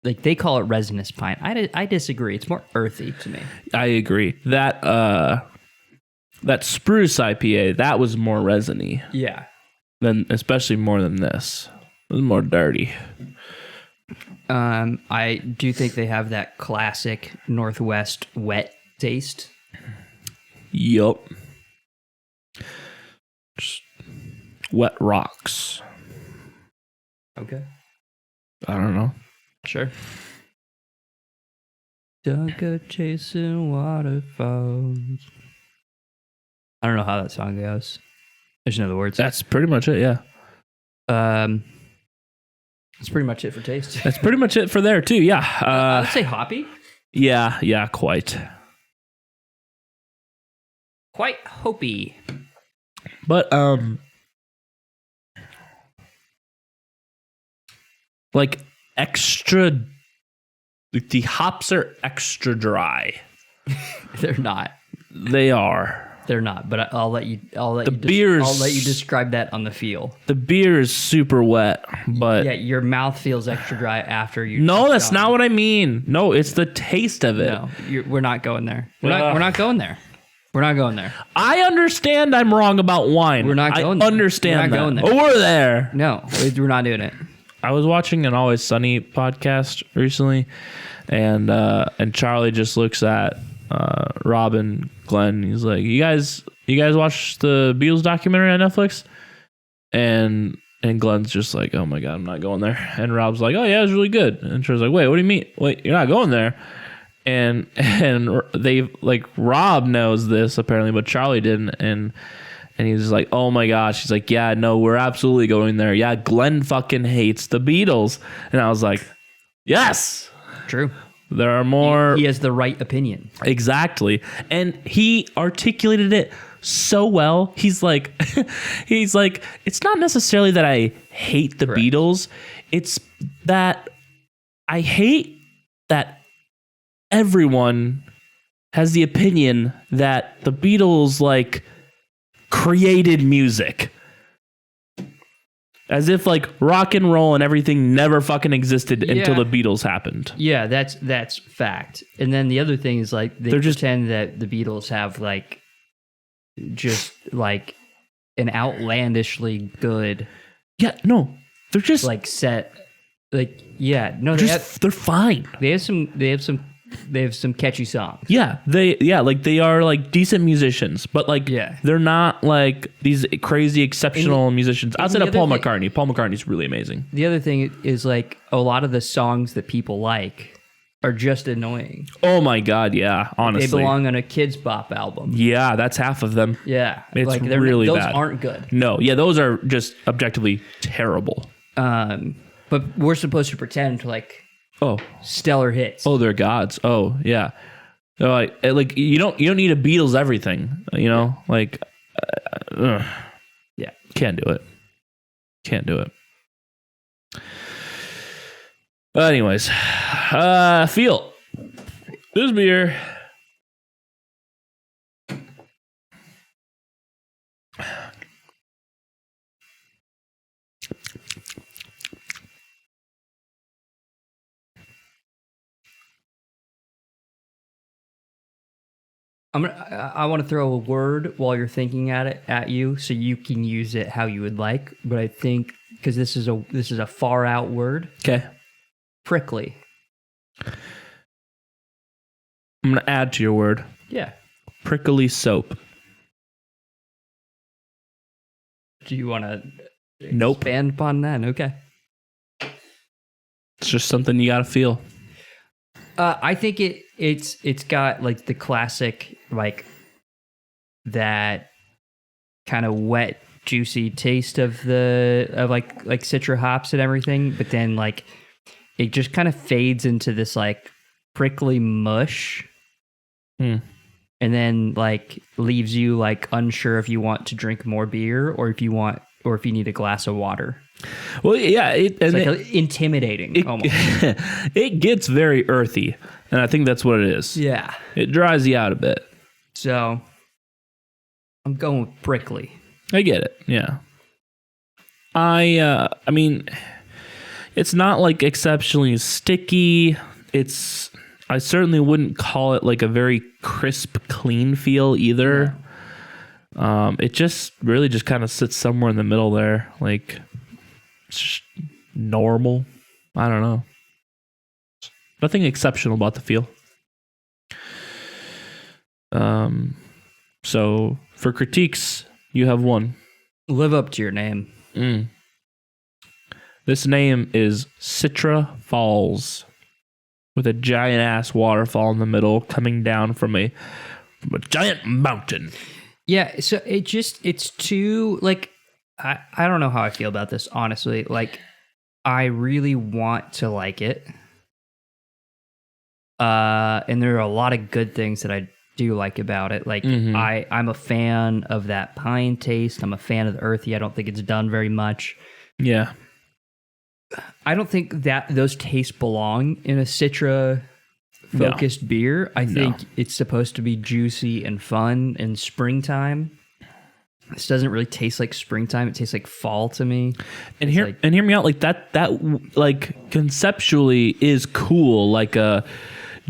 like they call it resinous pine. I disagree. It's more earthy to me. I agree. That spruce IPA, that was more resiny. Yeah. Especially more than this. It was more dirty. I do think they have that classic Northwest wet taste. Yup. Just wet rocks. Okay. I don't know. Sure. Don't go chasing waterfalls. I don't know how that song goes. I just know the words. That's pretty much it, yeah. That's pretty much it for taste. That's pretty much it for there, too, yeah. I would say hoppy. Yeah, quite. Quite hoppy. But, like, extra... The hops are extra dry. They're not. They are. They're not, but I'll let you. I'll let you describe that on the feel. The beer is super wet, but yeah, your mouth feels extra dry after you. No, that's not what I mean. No, it's the taste of it. No, we're not going there. We're not going there. We're not going there. I understand I'm wrong about wine. We're not going there. I understand we're not that. Going there. Oh, we're there. No, we're not doing it. I was watching an Always Sunny podcast recently, and Charlie just looks at Rob and Glenn. He's like, "You guys watch the Beatles documentary on Netflix?" And Glenn's just like, "Oh my god, I'm not going there." And Rob's like, "Oh yeah, it was really good." And Charlie's like, "Wait, what do you mean? Wait, you're not going there?" And they like Rob knows this apparently, but Charlie didn't. And he's like, "Oh my gosh." He's like, "Yeah, no, we're absolutely going there. Yeah, Glenn fucking hates the Beatles." And I was like, "Yes, true. There are more." He has the right opinion. Exactly. And he articulated it so well. He's like, it's not necessarily that I hate the Correct. Beatles. It's that I hate that everyone has the opinion that the Beatles like created music. As if like rock and roll and everything never fucking existed until the Beatles happened. Yeah, that's fact. And then the other thing is like they pretend that the Beatles have like just like an outlandishly good. Yeah, no, they're just like set. Like no, they're fine. They have some catchy songs. Yeah, they are like decent musicians, but like they're not like these crazy exceptional musicians. Outside of Paul McCartney. Paul McCartney's really amazing. The other thing is like a lot of the songs that people like are just annoying. Oh my god, yeah, honestly. They belong on a Kids Bop album. Yeah, that's half of them. Yeah. It's like really those bad. Those aren't good. No, yeah, those are just objectively terrible. But we're supposed to pretend like stellar hits. Oh, they're gods. Oh, yeah. They're like you don't need a Beatles everything, you know? Like yeah. Can't do it. But anyways, feel this beer. I want to throw a word while you're thinking at you, so you can use it how you would like. But I think because this is a far out word. Okay. Prickly. I'm gonna add to your word. Yeah. Prickly soap. Do you want to expand upon that? Okay. It's just something you gotta feel. I think it's got like the classic like that kind of wet, juicy taste of like Citra hops and everything, but then like it just kind of fades into this like prickly mush, and then like leaves you like unsure if you want to drink more beer or if you need a glass of water. Well, yeah, it's like intimidating. Almost. It gets very earthy, and I think that's what it is. Yeah, it dries you out a bit. So I'm going with prickly. I get it. Yeah. I mean, it's not like exceptionally sticky. I certainly wouldn't call it like a very crisp, clean feel either. Yeah. It just really just kind of sits somewhere in the middle there, like. It's just normal. I don't know. Nothing exceptional about the feel. So for critiques, you have one. Live up to your name. This name is Citra Falls, with a giant ass waterfall in the middle coming down from a giant mountain. Yeah, so it's too like. I don't know how I feel about this, honestly. Like, I really want to like it. And there are a lot of good things that I do like about it. Like, I'm a fan of that pine taste. I'm a fan of the earthy. I don't think it's done very much. Yeah. I don't think that those tastes belong in a Citra-focused beer. I think it's supposed to be juicy and fun in springtime. This doesn't really taste like springtime. It tastes like fall to me. And hear me out. Like that like conceptually is cool. Like a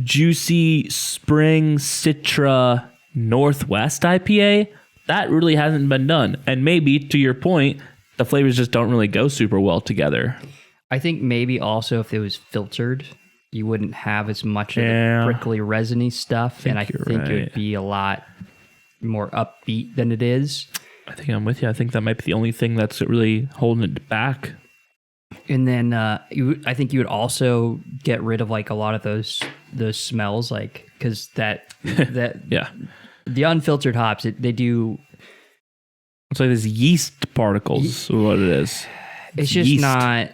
juicy spring Citra Northwest IPA. That really hasn't been done. And maybe to your point, the flavors just don't really go super well together. I think maybe also if it was filtered, you wouldn't have as much of the prickly resiny stuff. And I think it would be a lot more upbeat than it is. I think I'm with you. I think that might be the only thing that's really holding it back. And then I think you would also get rid of like a lot of those smells, like because that the unfiltered hops they do. It's like these yeast particles. Is what it is. It's just yeast. Not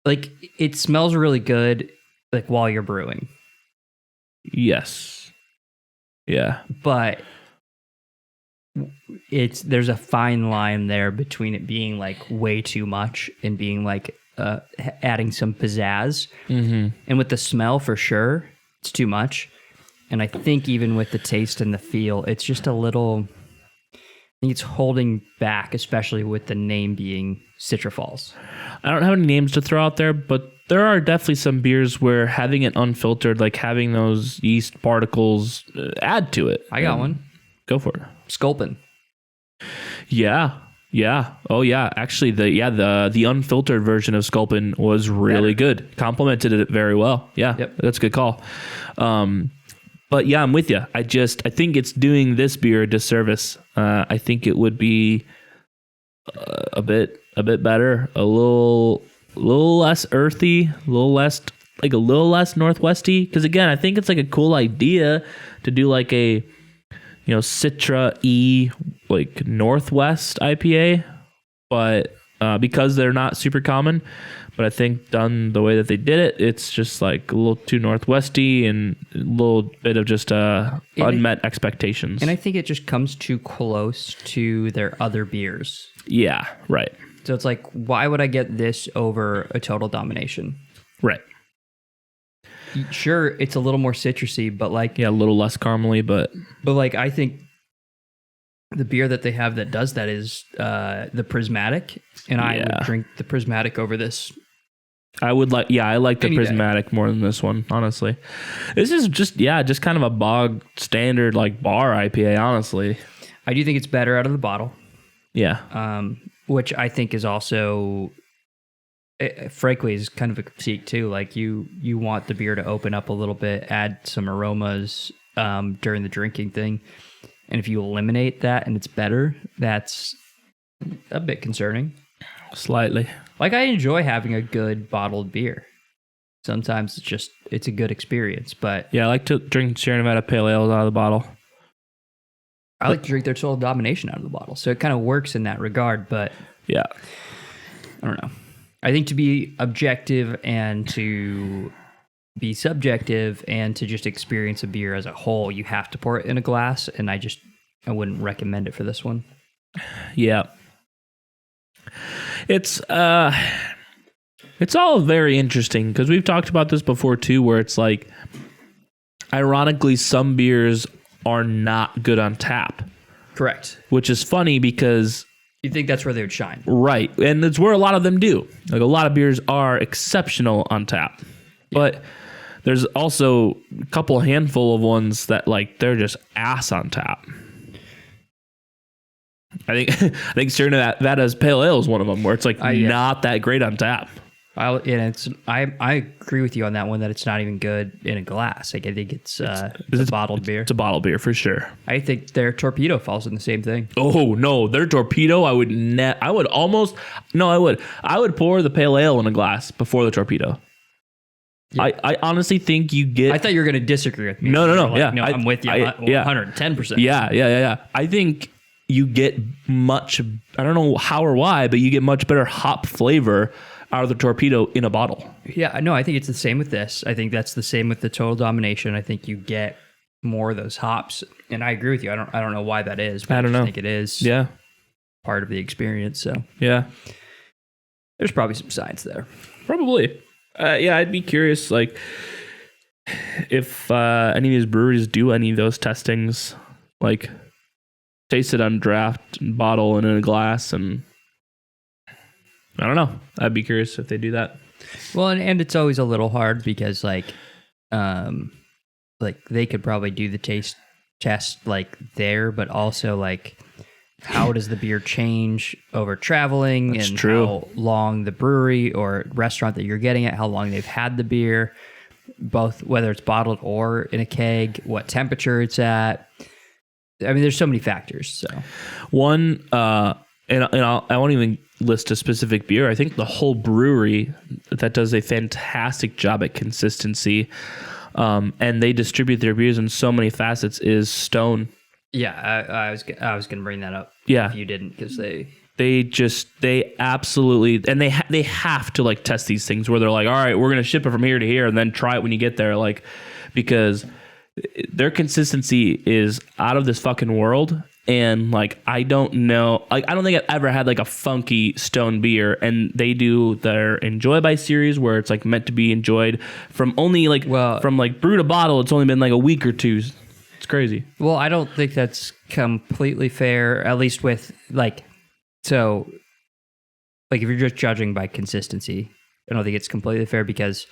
like it smells really good, like while you're brewing. Yes. Yeah. But there's a fine line there between it being like way too much and being like adding some pizzazz. And with the smell for sure, it's too much. And I think even with the taste and the feel, it's just a little, I think it's holding back, especially with the name being Citra Falls. I don't have any names to throw out there, but there are definitely some beers where having it unfiltered, like having those yeast particles add to it. I got one. Go for it. Sculpin. Yeah. Oh yeah. Actually, the unfiltered version of Sculpin was really good. Complemented it very well. Yeah. Yep. That's a good call. But yeah, I'm with you. I think it's doing this beer a disservice. I think it would be a bit better, a little less earthy, a little less northwesty. Because again, I think it's like a cool idea to do like a Citra E like Northwest IPA, but because they're not super common. But I think done the way that they did it, it's just like a little too northwesty and a little bit of just unmet expectations. And I think it just comes too close to their other beers. Yeah, right. So it's like, why would I get this over a Total Domination? Right. Sure, it's a little more citrusy, but like... Yeah, a little less caramely, but... But like, I think the beer that they have that does that is the Prismatic, and I would drink the Prismatic over this. I like the Prismatic more than this one, honestly. This is just kind of a bog standard like bar IPA, honestly. I do think it's better out of the bottle. Yeah. Which I think is also, frankly, is kind of a critique too. Like you want the beer to open up a little bit, add some aromas during the drinking thing. And if you eliminate that and it's better, that's a bit concerning. Slightly. Like, I enjoy having a good bottled beer. Sometimes it's a good experience, but... Yeah, I like to drink Sierra Nevada Pale Ales out of the bottle. I like to drink their Total Domination out of the bottle, so it kind of works in that regard, but... Yeah. I don't know. I think to be objective and to be subjective and to just experience a beer as a whole, you have to pour it in a glass, and I wouldn't recommend it for this one. Yeah. It's all very interesting because we've talked about this before too, where it's like, ironically, some beers are not good on tap. Correct. Which is funny because you think that's where they would shine. Right. And it's where a lot of them do. Like a lot of beers are exceptional on tap. Yeah. But there's also a handful of ones that like they're just ass on tap. I think Sierra Nevada's Pale Ale is one of them where it's like not that great on tap. I agree with you on that one that it's not even good in a glass. Like I think it's a bottled beer. It's a bottled beer for sure. I think their Torpedo falls in the same thing. Oh no, their Torpedo I would pour the Pale Ale in a glass before the Torpedo. Yeah. I honestly think you get... I thought you were going to disagree with me. No. Like, no, I'm with you 110%. Yeah. I think you get much... I don't know how or why, but you get much better hop flavor out of the Torpedo in a bottle. Yeah, no, I think it's the same with this. I think that's the same with the Total Domination. I think you get more of those hops. And I agree with you. I don't know why that is, but I think it is part of the experience. So yeah. There's probably some science there. Probably. I'd be curious, like, if any of these breweries do any of those testings, like, taste it on draft, and bottle, and in a glass, and I don't know. I'd be curious if they do that. Well, and it's always a little hard because, like they could probably do the taste test, like, there, but also, like, how does the beer change over traveling? That's and true. How long the brewery or restaurant that you're getting at, how long they've had the beer, both whether it's bottled or in a keg, what temperature it's at. I mean, there's so many factors. So one, I won't even list a specific beer. I think the whole brewery that does a fantastic job at consistency, and they distribute their beers in so many facets is Stone. Yeah, I was going to bring that up. Yeah, if you didn't, because they absolutely, and they have to like test these things where they're like, all right, we're going to ship it from here to here, and then try it when you get there, like, because their consistency is out of this fucking world, And like, I don't know, like, I don't think I've ever had like a funky Stone beer, and they do their Enjoy by series where it's like meant to be enjoyed from only like, from like brew to bottle. It's only been like a week or two. It's crazy. Well, I don't think that's completely fair, at least with like, so like if you're just judging by consistency, I don't think it's completely fair because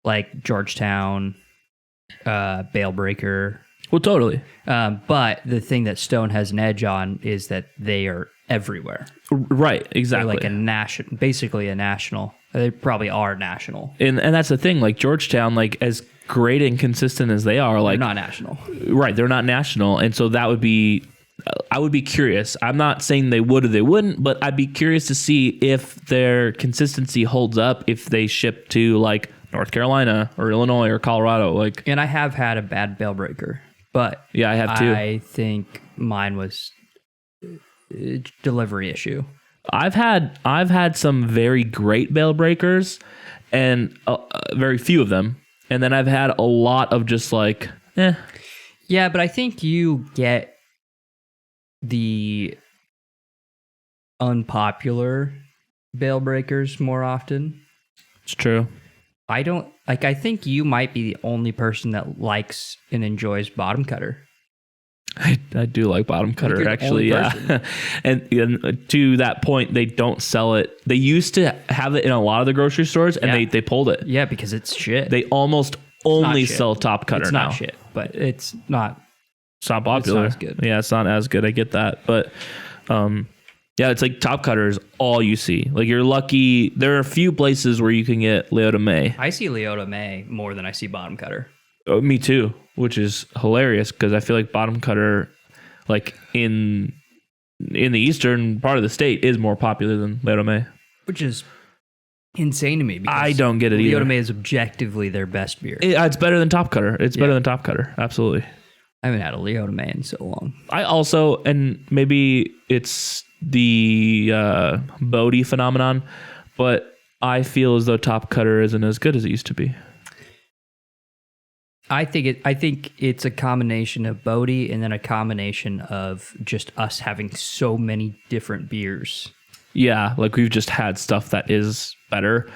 like Georgetown, Bale Breaker. Well, totally. But the thing that Stone has an edge on is that they are everywhere. Right, exactly. They're like basically a national. They probably are national. And that's the thing, like Georgetown, like as great and consistent as they are, like they're not national. Right, they're not national. And so that would be, I would be curious. I'm not saying they would or they wouldn't, but I'd be curious to see if their consistency holds up if they ship to like North Carolina or Illinois or Colorado. Like, and I have had a bad Bale Breaker. But yeah, I have too. I think mine was a delivery issue. I've had some very great Bale Breakers, and very few of them. And then I've had a lot of just like, eh. Yeah, but I think you get the unpopular Bale Breakers more often. It's true. I think you might be the only person that likes and enjoys Bottom Cutter. I do like Bottom Cutter, actually, yeah. and to that point, they don't sell it. They used to have it in a lot of the grocery stores, and they pulled it. Yeah, because it's shit. They almost only sell Top Cutter now. It's not shit, but it's not popular. It's not as good. Yeah, it's not as good. I get that, but yeah, it's like Top Cutter is all you see. Like, you're lucky. There are a few places where you can get Leota May. I see Leota May more than I see Bottom Cutter. Oh, me too, which is hilarious because I feel like Bottom Cutter, like in the eastern part of the state, is more popular than Leota May. Which is insane to me. Because I don't get it either. Leota May is objectively their best beer. It's better than Top Cutter. It's better than Top Cutter. Absolutely. I haven't had a Leota May in so long. I also, and maybe it's the Bodie phenomenon, but I feel as though Top Cutter isn't as good as it used to be. I think it's a combination of Bodie and then a combination of just us having so many different beers. Yeah, like we've just had stuff that is better,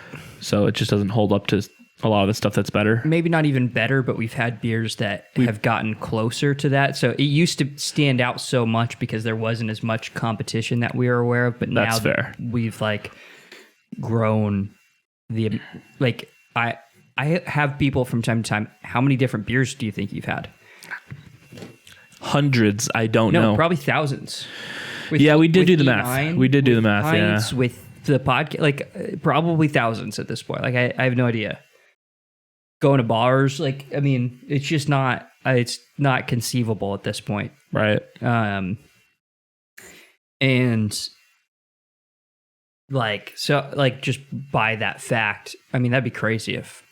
so it just doesn't hold up to a lot of the stuff that's better. Maybe not even better, but we've had beers that have gotten closer to that. So it used to stand out so much because there wasn't as much competition that we were aware of. But now that we've like grown the like I have people from time to time. How many different beers do you think you've had? Hundreds. I don't know. No, probably thousands. We did do the math. We did do the math. Yeah. With the podcast, like probably thousands at this point. Like I have no idea. Going to bars, like, I mean, it's just not, it's not conceivable at this point. Right. And like, so like just by that fact, I mean, that'd be crazy if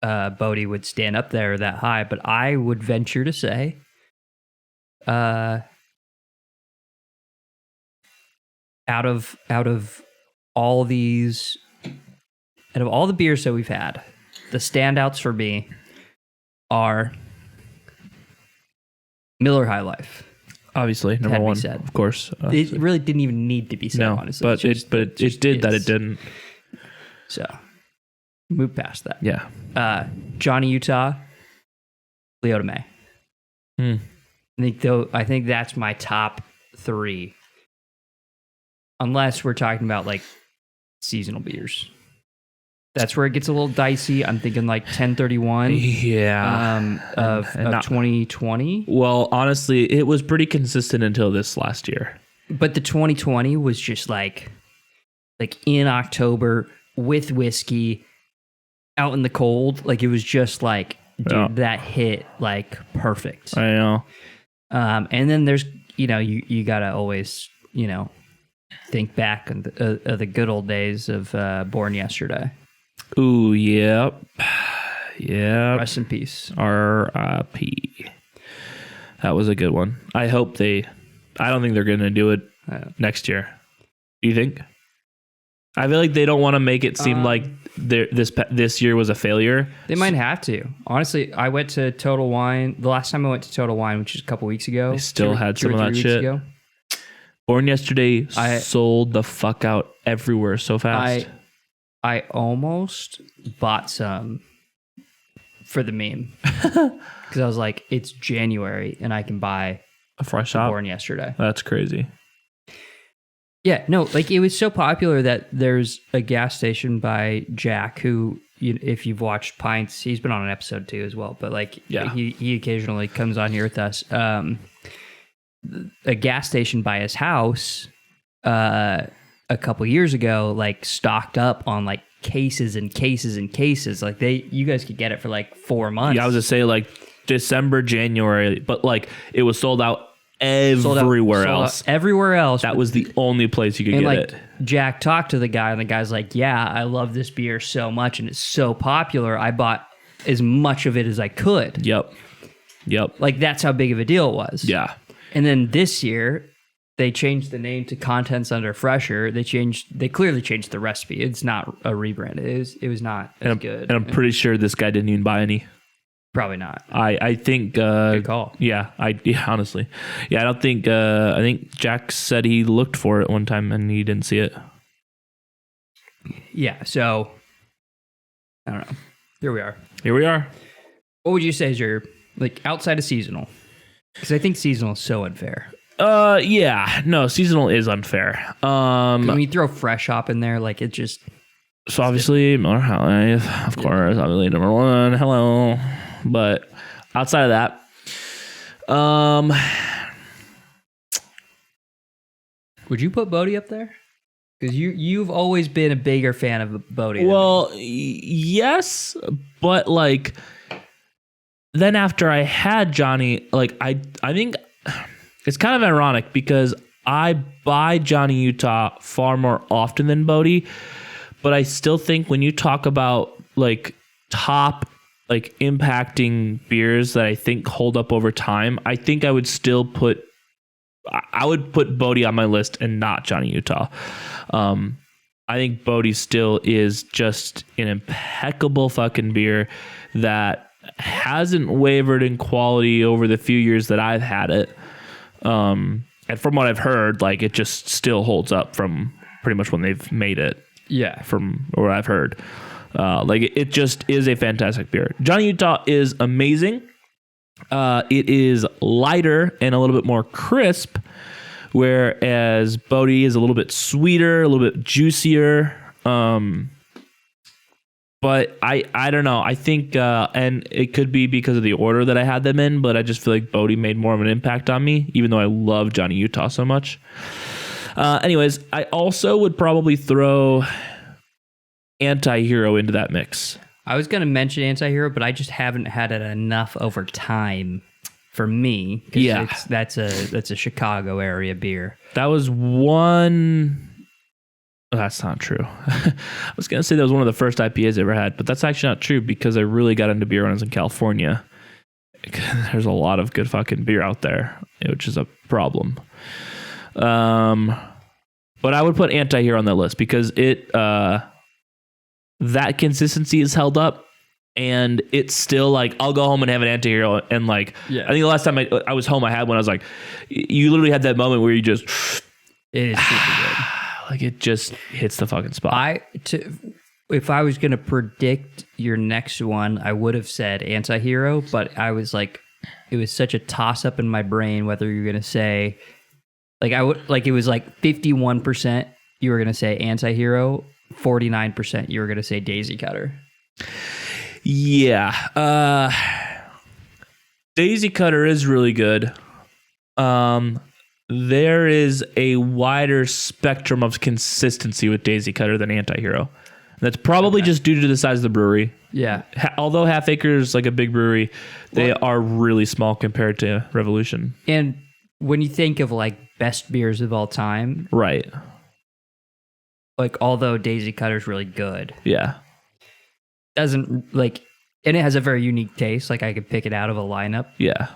Bodie would stand up there that high, but I would venture to say, out of all these, out of all the beers that we've had, the standouts for me are Miller High Life. Obviously, number one, of course. It really didn't even need to be said, honestly. But it did that it didn't. So, move past that. Yeah. Johnny Utah, Leota May. I think that's my top three. Unless we're talking about like seasonal beers. That's where it gets a little dicey. I'm thinking like 1031. Yeah. Of 2020. Well, honestly, it was pretty consistent until this last year. But the 2020 was just like in October with whiskey out in the cold. Like it was just like, dude, that hit like perfect. I know. And then there's, you got to always, think back on the good old days of Born Yesterday. Ooh, yep. Yeah. Rest in peace. R.I.P. That was a good one. I don't think they're going to do it next year. Do you think? I feel like they don't want to make it seem like this year was a failure. They might have to. Honestly, I went to Total Wine. The last time I went to Total Wine, which is a couple weeks ago. They still had some of that shit. Born Yesterday sold the fuck out everywhere so fast. I almost bought some for the meme because I was like, it's January and I can buy a fresh shot. Born Yesterday. That's crazy. Yeah, no, like it was so popular that there's a gas station by Jack who, if you've watched Pints, he's been on an episode too as well. But like, he occasionally comes on here with us. A gas station by his house a couple years ago, like stocked up on like cases and cases and cases. Like you guys could get it for like 4 months. Yeah, I was gonna say like December, January, but like it was sold out everywhere else. Everywhere else. That was the only place you could get it. Jack talked to the guy, and the guy's like, "Yeah, I love this beer so much, and it's so popular. I bought as much of it as I could." Yep. Like that's how big of a deal it was. Yeah. And then this year, they changed the name to Contents Under Fresher. They clearly changed the recipe. It's not a rebrand. It was not as good. And I'm pretty sure this guy didn't even buy any. Probably not. I think good call. Yeah, honestly. Yeah, I think Jack said he looked for it one time and he didn't see it. Yeah, so I don't know. Here we are. What would you say is your like outside of seasonal? Because I think seasonal is so unfair. Yeah. No, seasonal is unfair. When you throw fresh hop in there, like it just so obviously Miller High Life, of course, obviously number one. Hello. But outside of that, would you put Bodhi up there? Because you've always been a bigger fan of Bodhi. Well, yes, but like then after I had Johnny, like I think it's kind of ironic because I buy Johnny Utah far more often than Bodhi, but I still think when you talk about like top like impacting beers that I think hold up over time, I think I would put Bodhi on my list and not Johnny Utah. I think Bodhi still is just an impeccable fucking beer that hasn't wavered in quality over the few years that I've had it. And from what I've heard, like it just still holds up from pretty much when they've made it. Yeah. From what I've heard. Like it just is a fantastic beer. Johnny Utah is amazing. It is lighter and a little bit more crisp, whereas Bodhi is a little bit sweeter, a little bit juicier. But I don't know. I think, and it could be because of the order that I had them in, but I just feel like Bodhi made more of an impact on me, even though I love Johnny Utah so much. Anyways, I also would probably throw Anti-Hero into that mix. I was going to mention Anti-Hero, but I just haven't had it enough over time for me. Yeah. That's a Chicago area beer. That was one... Oh, that's not true. I was going to say that was one of the first IPAs I ever had, but that's actually not true because I really got into beer when I was in California. There's a lot of good fucking beer out there, which is a problem. But I would put Anti-Hero on that list because it... that consistency is held up and it's still like I'll go home and have an Anti-Hero and like I think the last time I was home I had one. I was like, you literally had that moment where you just it is super good. Like it just hits the fucking spot. If I was gonna predict your next one, I would have said Anti-Hero, but I was like, it was such a toss up in my brain whether you're gonna say like I would like it was like 51% you were gonna say Anti-Hero. 49% you were going to say Daisy Cutter. Yeah. Daisy Cutter is really good. There is a wider spectrum of consistency with Daisy Cutter than Anti-Hero. That's probably just due to the size of the brewery. Yeah. Although Half Acre is like a big brewery, they are really small compared to Revolution. And when you think of like best beers of all time. Right. Like, although Daisy Cutter's really good. Yeah. Doesn't, like, and it has a very unique taste. Like, I could pick it out of a lineup. Yeah.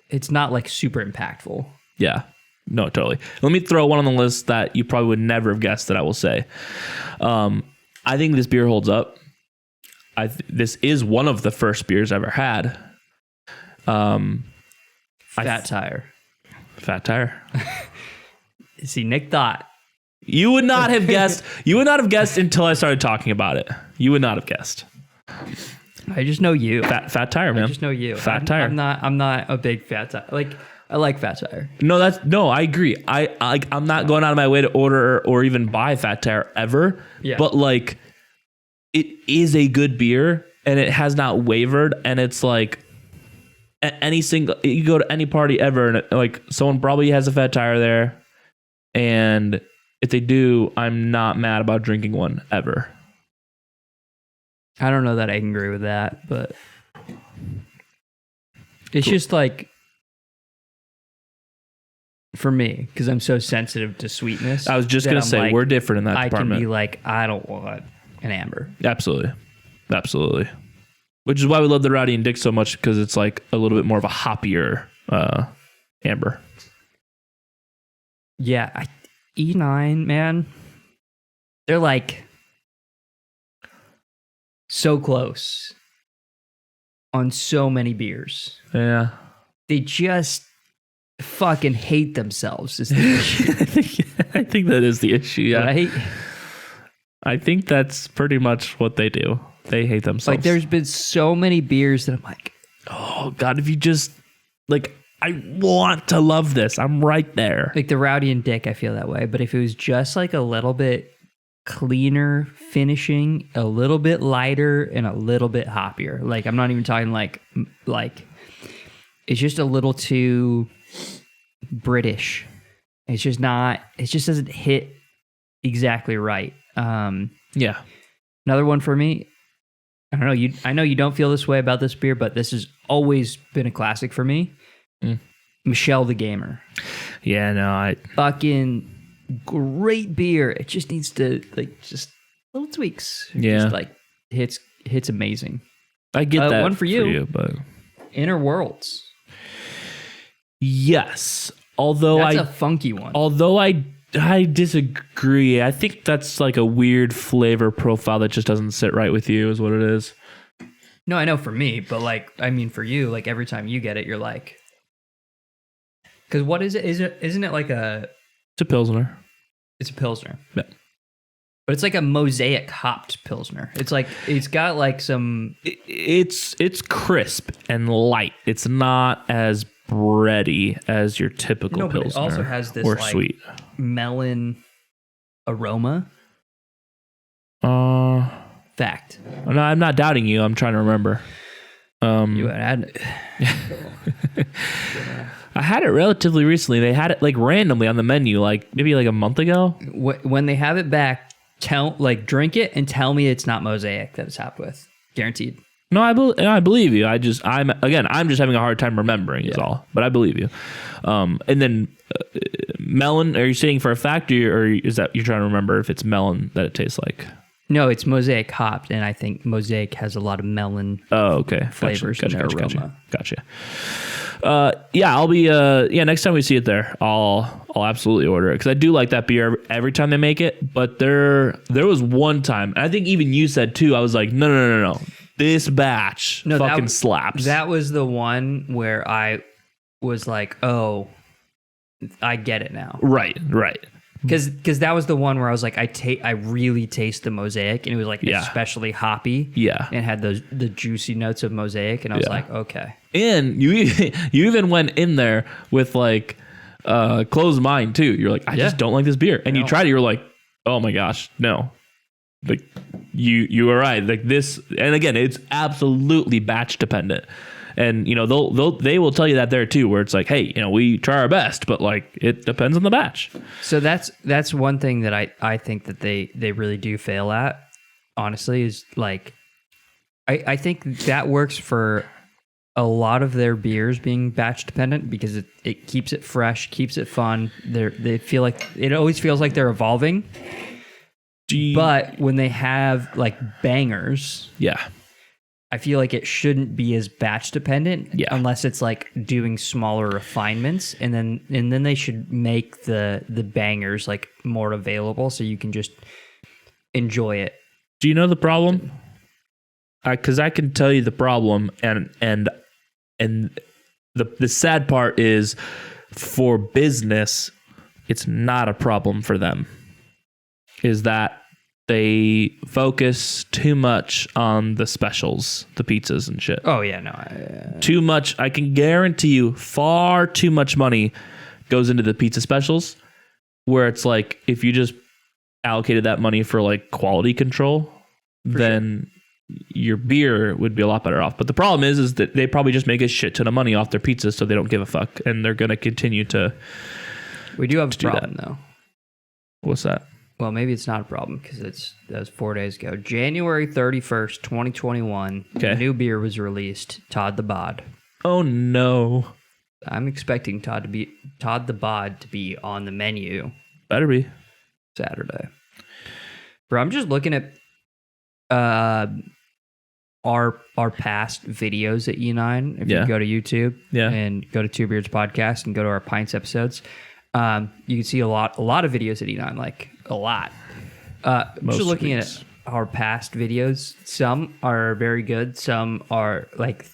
It's not, like, super impactful. Yeah. No, totally. Let me throw one on the list that you probably would never have guessed that I will say. I think this beer holds up. This is one of the first beers I ever had. Fat Tire. Fat Tire. See, Nick thought. You would not have guessed. You would not have guessed until I started talking about it. You would not have guessed. I just know you. Fat Tire, man. I just know you. Fat Tire. I'm not a big Fat Tire. Like, I like Fat Tire. No, I agree. I'm not going out of my way to order or even buy Fat Tire ever. Yeah. But like, it is a good beer and it has not wavered. And it's like you go to any party ever and like someone probably has a Fat Tire there. And if they do, I'm not mad about drinking one ever. I don't know that I can agree with that, but it's just like, for me, because I'm so sensitive to sweetness. I was just going to say, like, we're different in that department. I can be like, I don't want an amber. Absolutely. Which is why we love the Rowdy and Dick so much, because it's like a little bit more of a hoppier amber. Yeah, E9, man, they're like so close on so many beers. Yeah. They just fucking hate themselves is the issue. I think that is the issue, yeah. Right? I think that's pretty much what they do. They hate themselves. Like, there's been so many beers that I'm like, oh, God, if you just, like, I want to love this. I'm right there. Like the Rowdy and Dick, I feel that way. But if it was just like a little bit cleaner finishing, a little bit lighter, and a little bit hoppier. Like, I'm not even talking like it's just a little too British. It's just not, it just doesn't hit exactly right. Yeah. Another one for me, I don't know, I know you don't feel this way about this beer, but this has always been a classic for me. Michelle the Gamer. Yeah, no, fucking great beer. It just needs to, like, just little tweaks. Yeah. Just like hits amazing. I get that. One for you, but Inner Worlds. Yes. Although that's a funky one. Although I disagree. I think that's like a weird flavor profile that just doesn't sit right with you, is what it is. No, I know for me, but like, I mean, for you, like every time you get it, you're like, because what is it? Isn't it like It's a Pilsner. It's a Pilsner. Yeah. But it's like a mosaic hopped Pilsner. It's like, it's got like some... It's crisp and light. It's not as bready as your typical Pilsner. But it also has this or like sweet melon aroma. Fact. No, I'm not doubting you. I'm trying to remember. You had I had it relatively recently. They had it like randomly on the menu, like maybe like a month ago. When they have it back, drink it and tell me it's not mosaic that it's hopped with. Guaranteed. No, I believe you. I'm just having a hard time remembering is all. But I believe you. And then melon. Are you saying for a fact, or is that you're trying to remember if it's melon that it tastes like? No, it's mosaic hopped, and I think mosaic has a lot of melon. Oh, okay. Flavors gotcha, and aroma. Gotcha. Yeah, I'll be. Next time we see it there, I'll absolutely order it because I do like that beer every time they make it. But there was one time, and I think even you said too. I was like, no. This batch fucking slaps. That was the one where I was like, oh, I get it now. Right. Because that was the one where I was like, I really taste the mosaic, and it was like especially hoppy. Yeah, and had the juicy notes of mosaic, and I was like, okay. And you even went in there with like closed mind too. You're like, I just don't like this beer, and you tried it. You're like, oh my gosh, no. Like you are right. Like this, and again, it's absolutely batch dependent. And they will tell you that there too, where it's like, hey, we try our best, but like it depends on the batch. So that's one thing that I think that they really do fail at, honestly, is like I think that works for a lot of their beers being batch dependent because it keeps it fresh, keeps it fun. They feel like it always feels like they're evolving. But when they have like bangers, I feel like it shouldn't be as batch dependent unless it's like doing smaller refinements, and then they should make the bangers like more available so you can just enjoy it. Do you know the problem? Because I can tell you the problem, and the sad part is for business, it's not a problem for them. Is that they focus too much on the specials, the pizzas and shit. Oh yeah, no, too much. I can guarantee you, far too much money goes into the pizza specials. Where it's like, if you just allocated that money for like quality control, then your beer would be a lot better off. But the problem is that they probably just make a shit ton of money off their pizzas, so they don't give a fuck, and they're gonna continue to. We do have a problem though. What's that? Well, maybe it's not a problem because that was 4 days ago. January 31st, 2021. Okay. New beer was released. Todd the Bod. Oh no! I'm expecting Todd the Bod to be on the menu. Better be Saturday. Bro, I'm just looking at our past videos at E9. If you go to YouTube and go to Two Beards Podcast and go to our Pints episodes, you can see a lot of videos at E9, like a lot. Just looking at our past videos, some are very good, some are like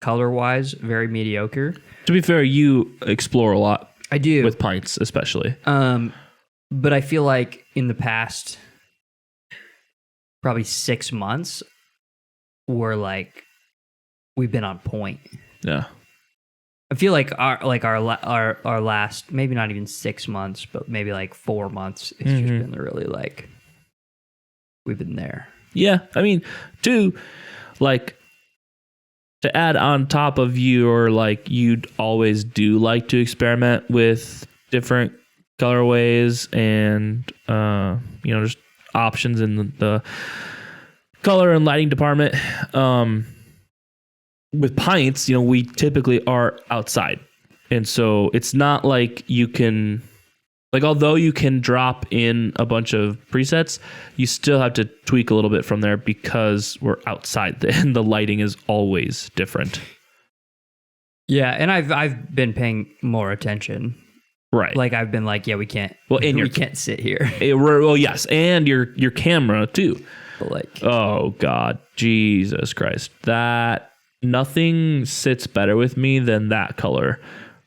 color wise very mediocre. To be fair, you explore a lot. I do with pints, especially. But I feel like in the past probably 6 months, we've been on point. Yeah. I feel like our last, maybe not even 6 months, but maybe like 4 months, it's just been really like we've been there. Yeah, I mean, to add on top of you always do like to experiment with different colorways and just options in the color and lighting department. With pints, we typically are outside. And so it's not like you can, although you can drop in a bunch of presets, you still have to tweak a little bit from there because we're outside and the lighting is always different. Yeah, and I've been paying more attention. Right. Like I've been like, yeah, we can't sit here. Well, yes, and your camera too. But oh God, Jesus Christ. That nothing sits better with me than that color.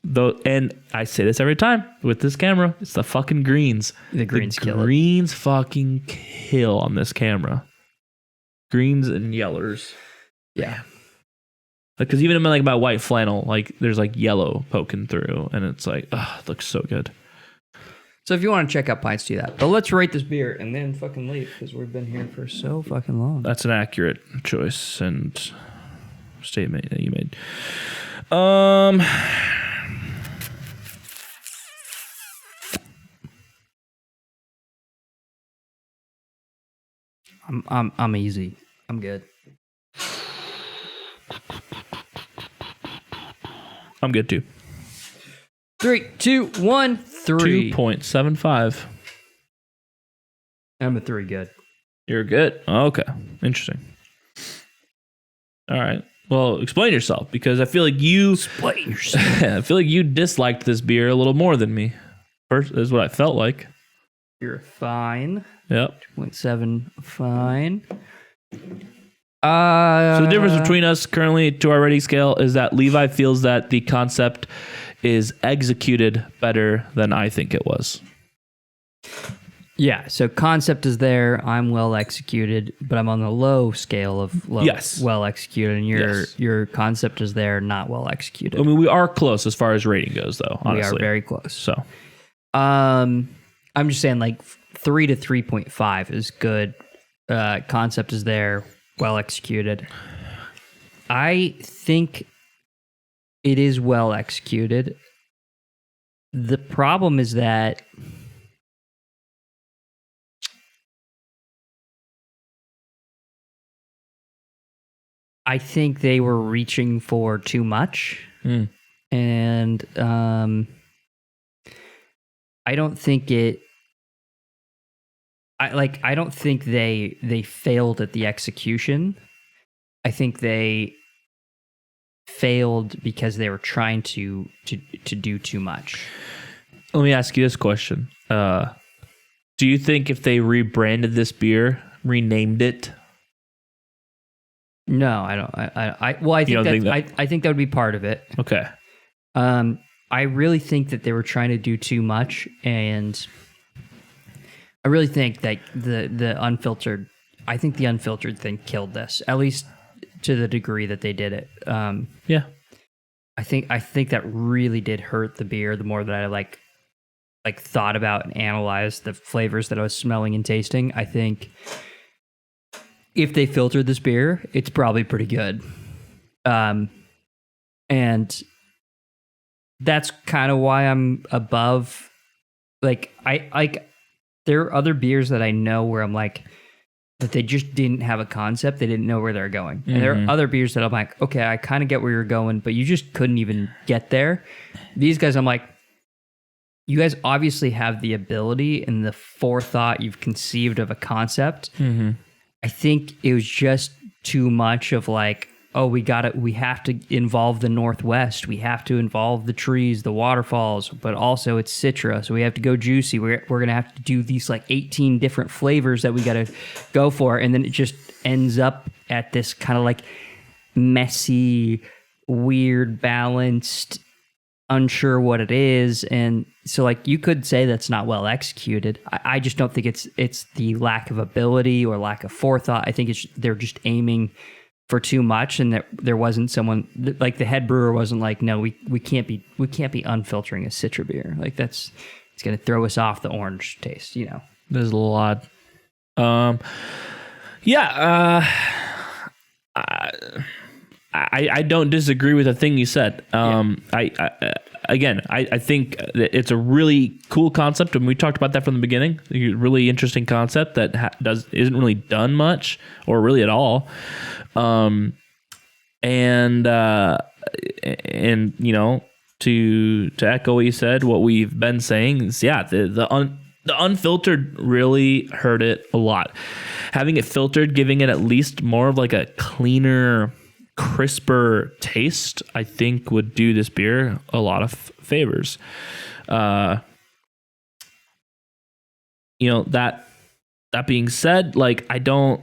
Though, and I say this every time with this camera, it's the fucking greens. The greens fucking kill on this camera. Greens and yellers. Yeah. Because even in my white flannel, there's yellow poking through, and it's it looks so good. So if you want to check out Pints, do that. But let's rate this beer and then fucking leave because we've been here for so fucking long. That's an accurate choice and statement that you made. I'm easy. I'm good. I'm good too. 3, 2, 1, 3. 2.75. I'm a 3 good. You're good. Okay. Interesting. All right. Well, explain yourself because I feel like you I feel like you disliked this beer a little more than me. First is what I felt like. You're fine. Yep. 2.7 fine. So the difference between us currently to our rating scale is that Levi feels that the concept is executed better than I think it was. Yeah, so concept is there. I'm well executed, but I'm on the low scale of well executed, and your concept is there, not well executed. I mean, we are close as far as rating goes, though. Honestly, we are very close. So, I'm just saying, 3 to 3.5 is good. Concept is there, well executed. I think it is well executed. The problem is that I think they were reaching for too much. And I don't think I don't think they failed at the execution. I think they failed because they were trying to do too much. Let me ask you this question. Do you think if they rebranded this beer, renamed it? No, I don't. I think that would be part of it. Okay. I really think that they were trying to do too much, and I really think that the unfiltered. I think the unfiltered thing killed this, at least to the degree that they did it. Yeah. I think that really did hurt the beer. The more that I like thought about and analyzed the flavors that I was smelling and tasting, I think if they filtered this beer, it's probably pretty good. And that's kind of why I'm above. Like there are other beers that I know where I'm like that they just didn't have a concept. They didn't know where they're going. Mm-hmm. And there are other beers that I'm like, okay, I kind of get where you're going, but you just couldn't even get there. These guys, I'm like, you guys obviously have the ability and the forethought. You've conceived of a concept. Mm-hmm. I think it was just too much of like, oh, we have to involve the Northwest. We have to involve the trees, the waterfalls, but also it's Citra. So we have to go juicy. We're going to have to do these like 18 different flavors that we got to go for. And then it just ends up at this kind of like messy, weird, balanced, unsure what it is. And so like you could say that's not well executed. I just don't think it's the lack of ability or lack of forethought. I think they're just aiming for too much, and that there wasn't someone like the head brewer wasn't like, no, we can't be unfiltering a Citra beer. Like it's going to throw us off the orange taste, you know. There's a little odd. I don't disagree with a thing you said. I think that it's a really cool concept, and we talked about that from the beginning. A really interesting concept that isn't really done much or really at all. And you know, to echo what you said, what we've been saying is, the unfiltered really hurt it a lot. Having it filtered, giving it at least more of like a cleaner, crisper taste, I think would do this beer a lot of favors. You know, that being said, like I don't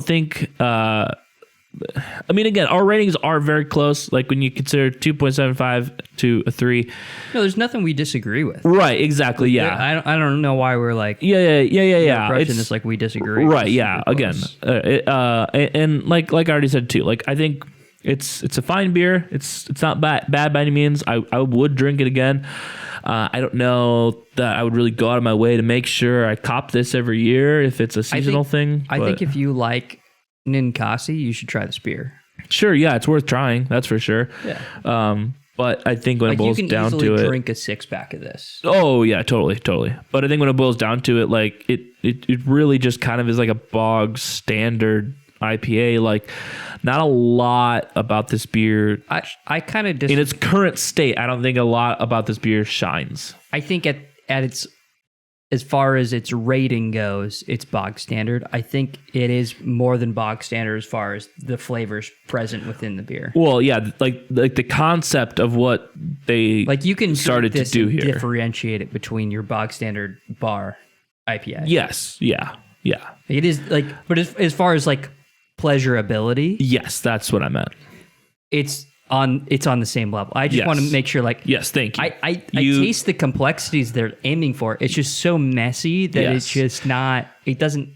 think I mean, again, our ratings are very close. Like when you consider 2.75 to a 3. No, there's nothing we disagree with. Right, exactly, yeah. I don't know why we're like approaching this like we disagree. Right, yeah. Again, and like I already said too. Like I think it's a fine beer. It's not bad by any means. I would drink it again. I don't know that I would really go out of my way to make sure I cop this every year if it's a seasonal thing. I think if you like Ninkasi, you should try this beer. Sure, yeah, it's worth trying. That's for sure. Yeah. But I think when it boils down to it, you can easily drink a 6-pack of this. Oh yeah, totally. But I think when it boils down to it, like it really just kind of is like a bog standard IPA. Like not a lot about this beer. I kind of in its current state, I don't think a lot about this beer shines. I think at its, as far as its rating goes, it's bog standard. I think it is more than bog standard as far as the flavors present within the beer. Well, yeah, like the concept of what they like you can started to do here. Differentiate it between your bog standard bar IPA. Yes, yeah. It is like, but as far as like pleasurability, yes, that's what I meant. It's on the same level. I just want to make sure, like, yes, thank you. I taste the complexities they're aiming for. It's just so messy that it's just not. It doesn't.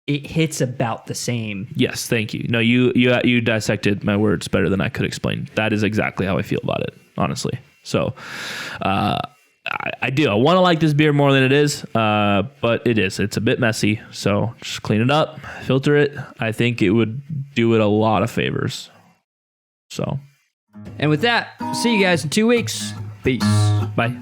It hits about the same. Yes, thank you. No, you dissected my words better than I could explain. That is exactly how I feel about it, honestly. So, I do. I want to like this beer more than it is, but it is. It's a bit messy. So just clean it up, filter it. I think it would do it a lot of favors. So. And with that, see you guys in 2 weeks. Peace. Bye.